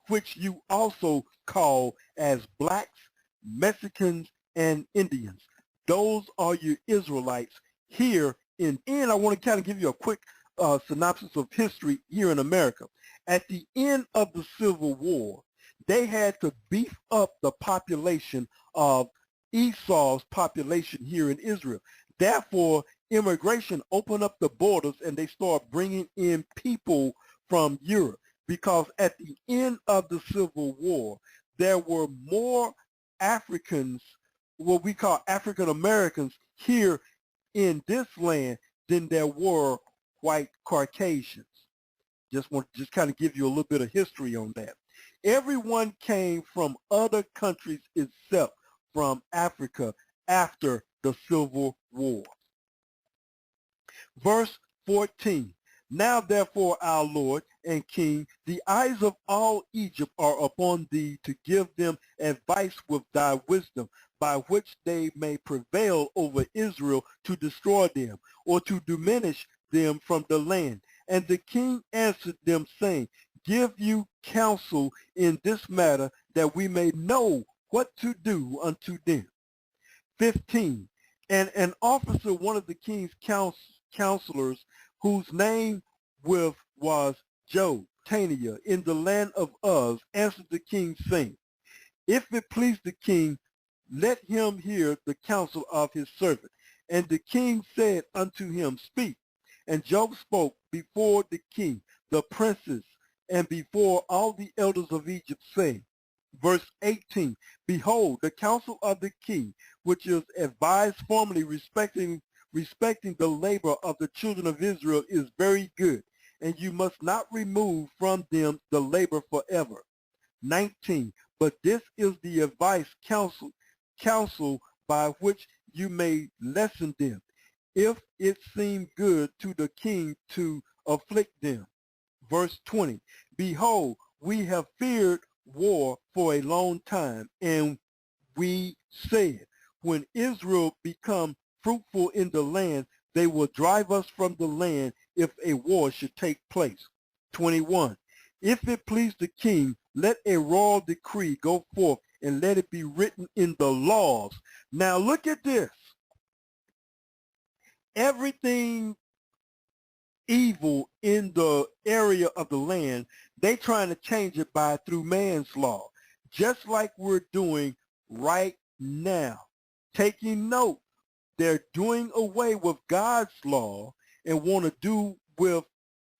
which you also call as blacks, Mexicans, and Indians. Those are your Israelites here in. And I want to kind of give you a quick synopsis of history here in America. At the end of the Civil War, they had to beef up the population of Esau's population here in Israel. Therefore, immigration opened up the borders and they started bringing in people from Europe, because at the end of the Civil War, there were more Africans, what we call African Americans, here in this land than there were white Caucasians. Just kind of give you a little bit of history on that. Everyone came from other countries except from Africa after the Civil War. Verse 14. Now therefore, our Lord and King, the eyes of all Egypt are upon thee to give them advice with thy wisdom, by which they may prevail over Israel to destroy them, or to diminish them from the land. And the king answered them, saying, give you counsel in this matter, that we may know what to do unto them. 15. And an officer, one of the king's counselors, whose name was Jotaniah, in the land of Uz, answered the king, saying, if it please the king, let him hear the counsel of his servant. And the king said unto him, speak. And Job spoke before the king, the princes, and before all the elders of Egypt, saying, verse 18, behold, the counsel of the king, which is advised formerly respecting the labor of the children of Israel, is very good, and you must not remove from them the labor forever. 19, but this is the advice counsel by which you may lessen them, if it seem good to the king to afflict them. Verse 20, behold, we have feared war for a long time, and we said, when Israel become fruitful in the land, they will drive us from the land if a war should take place. 21, if it please the king, let a royal decree go forth and let it be written in the laws. Now look at this. Everything evil in the area of the land, they trying to change it through man's law, just like we're doing right now. Taking note, they're doing away with God's law and want to do with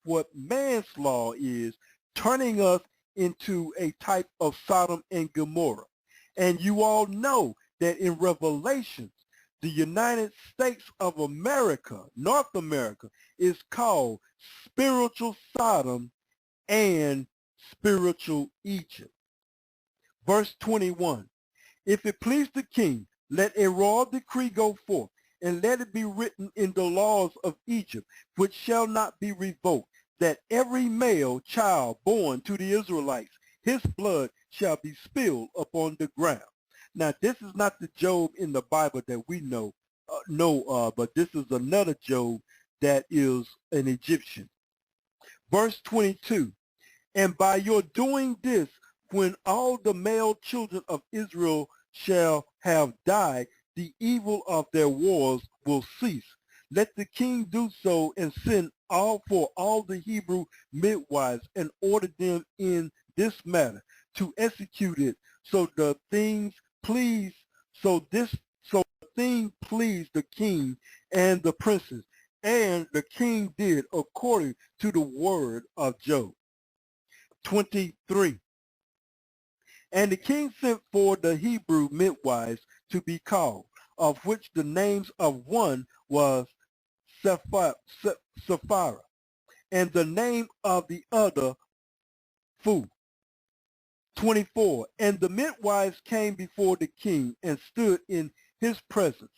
what man's law is, turning us into a type of Sodom and Gomorrah. And you all know that in Revelations, the United States of America, North America, is called spiritual Sodom and spiritual Egypt. Verse 21, if it please the king, let a royal decree go forth, and let it be written in the laws of Egypt, which shall not be revoked, that every male child born to the Israelites, his blood shall be spilled upon the ground. Now, this is not the Job in the Bible that we know of, but this is another Job that is an Egyptian. Verse 22, and by your doing this, when all the male children of Israel shall have died, the evil of their wars will cease. Let the king do so and send for all the Hebrew midwives and order them in this matter to execute it, so the thing pleased the king and the princes, and the king did according to the word of Job. 23. And the king sent for the Hebrew midwives to be called, of which the names of one was Sapphira, and the name of the other Fu. 24. And the midwives came before the king and stood in his presence.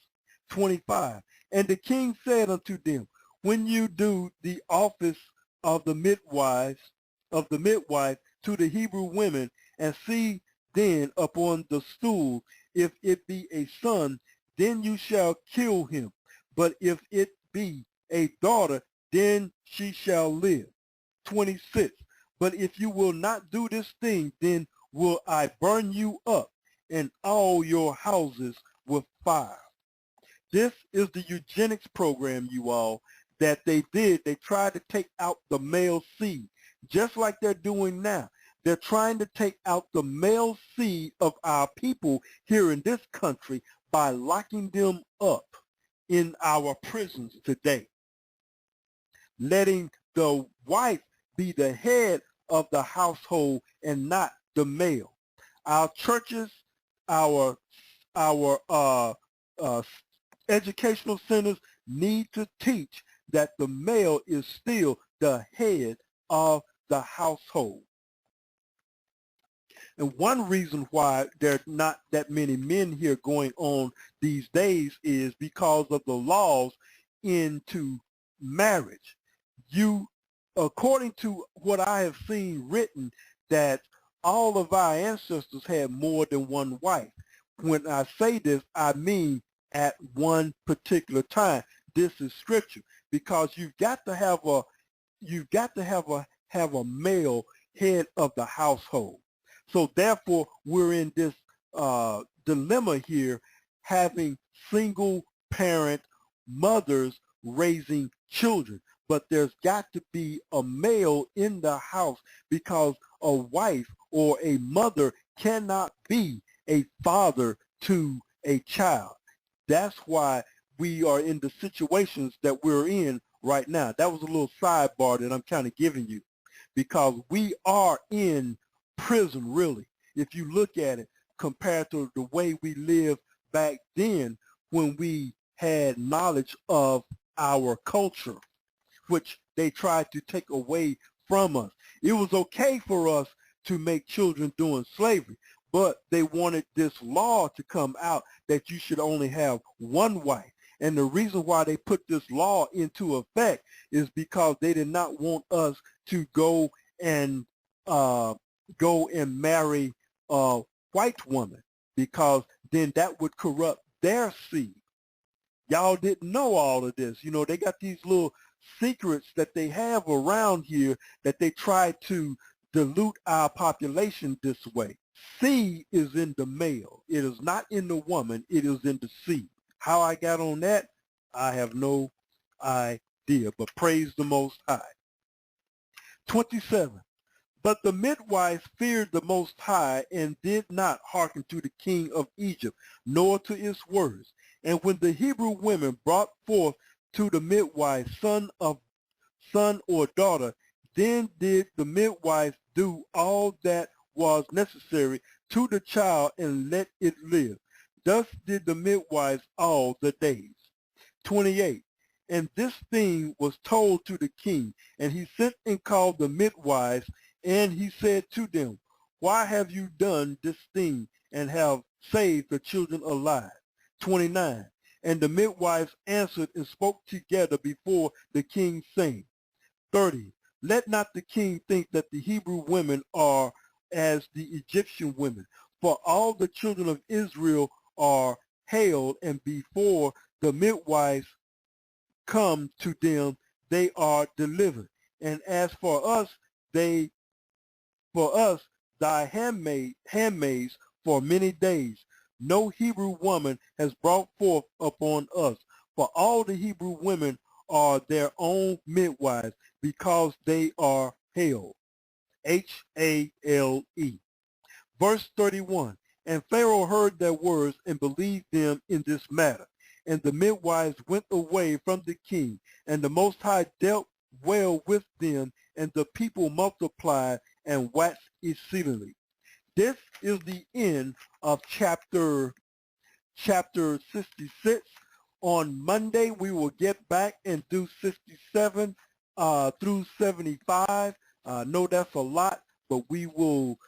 25. And the king said unto them, when you do the office of the midwife to the Hebrew women, and see then upon the stool, if it be a son, then you shall kill him. But if it be a daughter, then she shall live. 26. But if you will not do this thing, then will I burn you up and all your houses with fire. This is the eugenics program, you all, that they did. They tried to take out the male seed, just like they're doing now. They're trying to take out the male seed of our people here in this country by locking them up in our prisons today, letting the wife be the head of the household and not the male. Our churches, our educational centers need to teach that the male is still the head of the household. And one reason why there are not that many men here going on these days is because of the laws into marriage. According to what I have seen written, that all of our ancestors had more than one wife. When I say this, I mean at one particular time. This is scripture, because you've got to have a male head of the household. So therefore, we're in this dilemma here, having single parent mothers raising children. But there's got to be a male in the house, because a wife or a mother cannot be a father to a child. That's why we are in the situations that we're in right now. That was a little sidebar that I'm kind of giving you, because we are in prison, really, if you look at it, compared to the way we lived back then when we had knowledge of our culture, which they tried to take away from us. It was okay for us to make children during slavery, but they wanted this law to come out that you should only have one wife. And the reason why they put this law into effect is because they did not want us to go and marry a white woman, because then that would corrupt their seed. Y'all didn't know all of this. You know, they got these little secrets that they have around here that they try to dilute our population this way. Seed is in the male. It is not in the woman. It is in the seed. How I got on that, I have no idea, but praise the Most High. 27. But the midwives feared the Most High and did not hearken to the king of Egypt, nor to his words. And when the Hebrew women brought forth to the midwife son or daughter, then did the midwives do all that was necessary to the child and let it live. Thus did the midwives all the days. 28. And this thing was told to the king, and he sent and called the midwives, and he said to them, why have you done this thing and have saved the children alive? 29. And the midwives answered and spoke together before the king, saying, 30. Let not the king think that the Hebrew women are as the Egyptian women, for all the children of Israel are held, and before the midwives come to them, they are delivered. And as for us, thy handmaids for many days, no Hebrew woman has brought forth upon us, for all the Hebrew women are their own midwives, because they are held. H-A-L-E. Verse 31. And Pharaoh heard their words and believed them in this matter. And the midwives went away from the king, and the Most High dealt well with them, and the people multiplied and waxed exceedingly. This is the end of chapter 66. On Monday, we will get back and do 67 through 75. No, that's a lot, but we will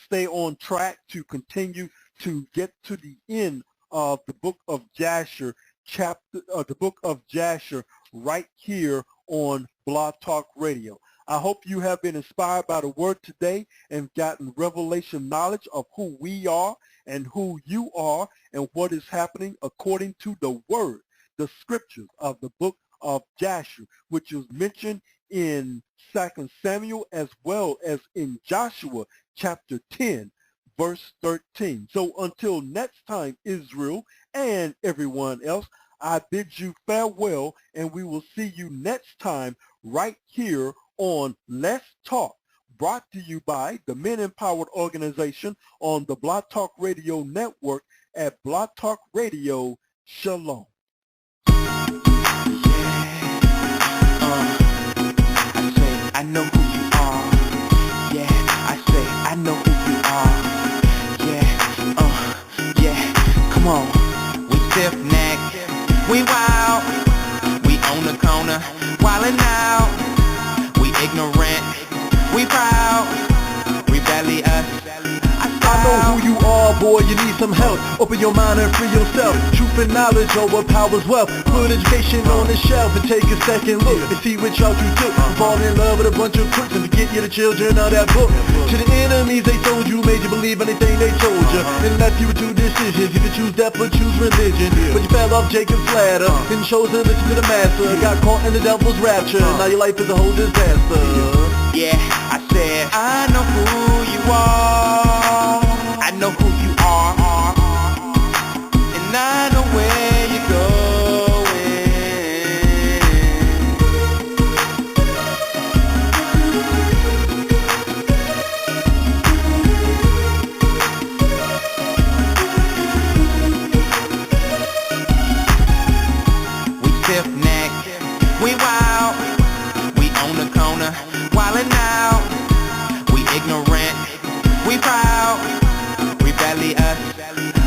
stay on track to continue to get to the end of the book of Jasher, the book of Jasher, right here on Blog Talk Radio. I hope you have been inspired by the word today and gotten revelation knowledge of who we are and who you are and what is happening according to the word, the scriptures of the book of Jasher, which is mentioned in 2 Samuel as well as in Joshua chapter 10, verse 13. So until next time, Israel and everyone else, I bid you farewell, and we will see you next time right here on Let's Talk, brought to you by the Men Empowered Organization on the Blog Talk Radio Network at Blog Talk Radio. Shalom. I know who you are. Yeah, I say I know who you are. Yeah, come on. We stiff neck, we wild, we on the corner, wildin' out. We ignorant, we proud, rebellious. I know who you are, boy, you need some help. Open your mind and free yourself. Truth and knowledge overpowers wealth. Put education on the shelf and take a second look and see what y'all you took. Fall in love with a bunch of crooks and forget you're the children of that book. To the enemies they told you, made you believe anything they told you, and left you with two decisions. You could choose death or choose religion, but you fell off Jacob's ladder and chose to listen to the master. Got caught in the devil's rapture, now your life is a whole disaster. Yeah, I said I know who you are. I know who you are, and I know where you're going. We stiff-necked, we wild, we on the corner, wildin' out. We ignorant, we proud, rebellious,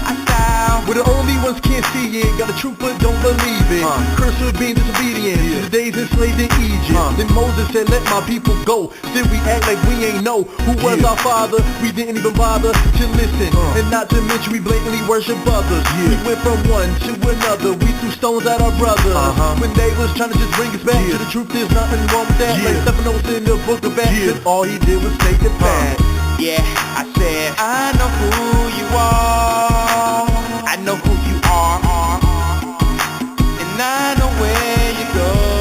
I style. We're the only ones can't see it. Got the truth but don't believe it. Cursed with being disobedient. The days enslaved in Egypt. Then Moses said, let my people go. Still we act like we ain't know who was our father. We didn't even bother to listen. And not to mention we blatantly worship others. We went from one to another. We threw stones at our brothers. When they was trying to just bring us back to the truth, there's nothing wrong with that. Like Stephanos in the book of Acts. All he did was take it back. Yeah, I said, I know who you are. I know who you are. And I know where you're going.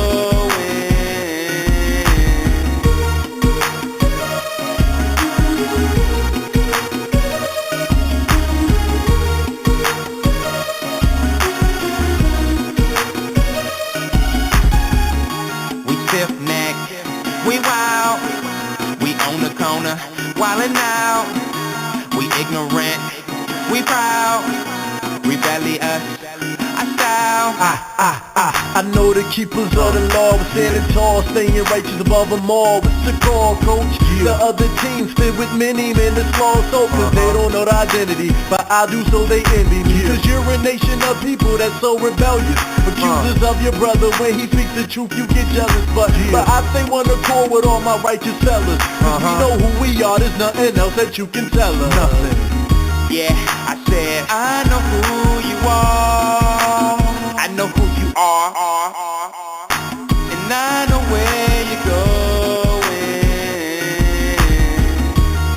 We stiff-necked, we wild, we on the corner, wildin' out. We ignorant, we proud, rebellious, our style. I know the keepers of the law were standing tall, staying righteous above them all. What's the call, coach? The other teams fit with many men that's lost hope, cause they don't know the identity, but I do, so they envy me. Cause you're a nation of people that's so rebellious, accusers of your brother. When he speaks the truth, you get jealous. But I stay one accord with all my righteous fellas, cause we know who we are, there's nothing else that you can tell us. Yeah, I said, I know who you are. I know who you are. And I know where you're going.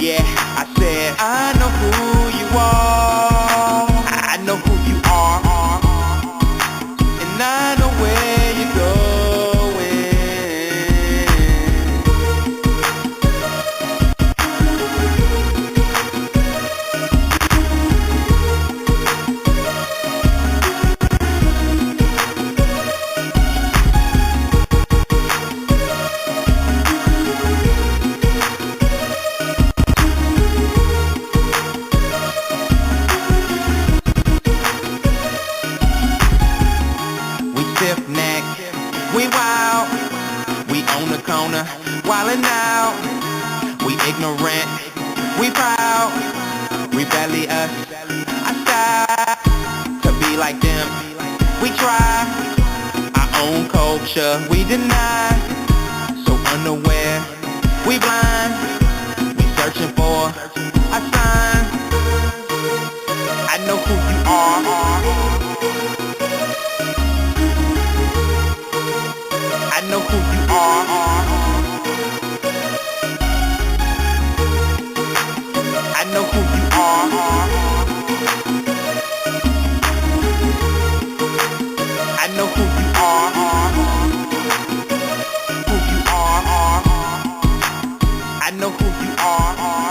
Yeah, I said, I know who you are. I know who you are. And I know where you're we wild, we on the corner, wildin' out. We ignorant, we proud, rebellious, our style. To be like them, we try. Our own culture, we deny. So unaware, we blind. We searching for a sign. I know who you are. I know who you are. I know who you are. I know who you are. Who you are. I know who you are.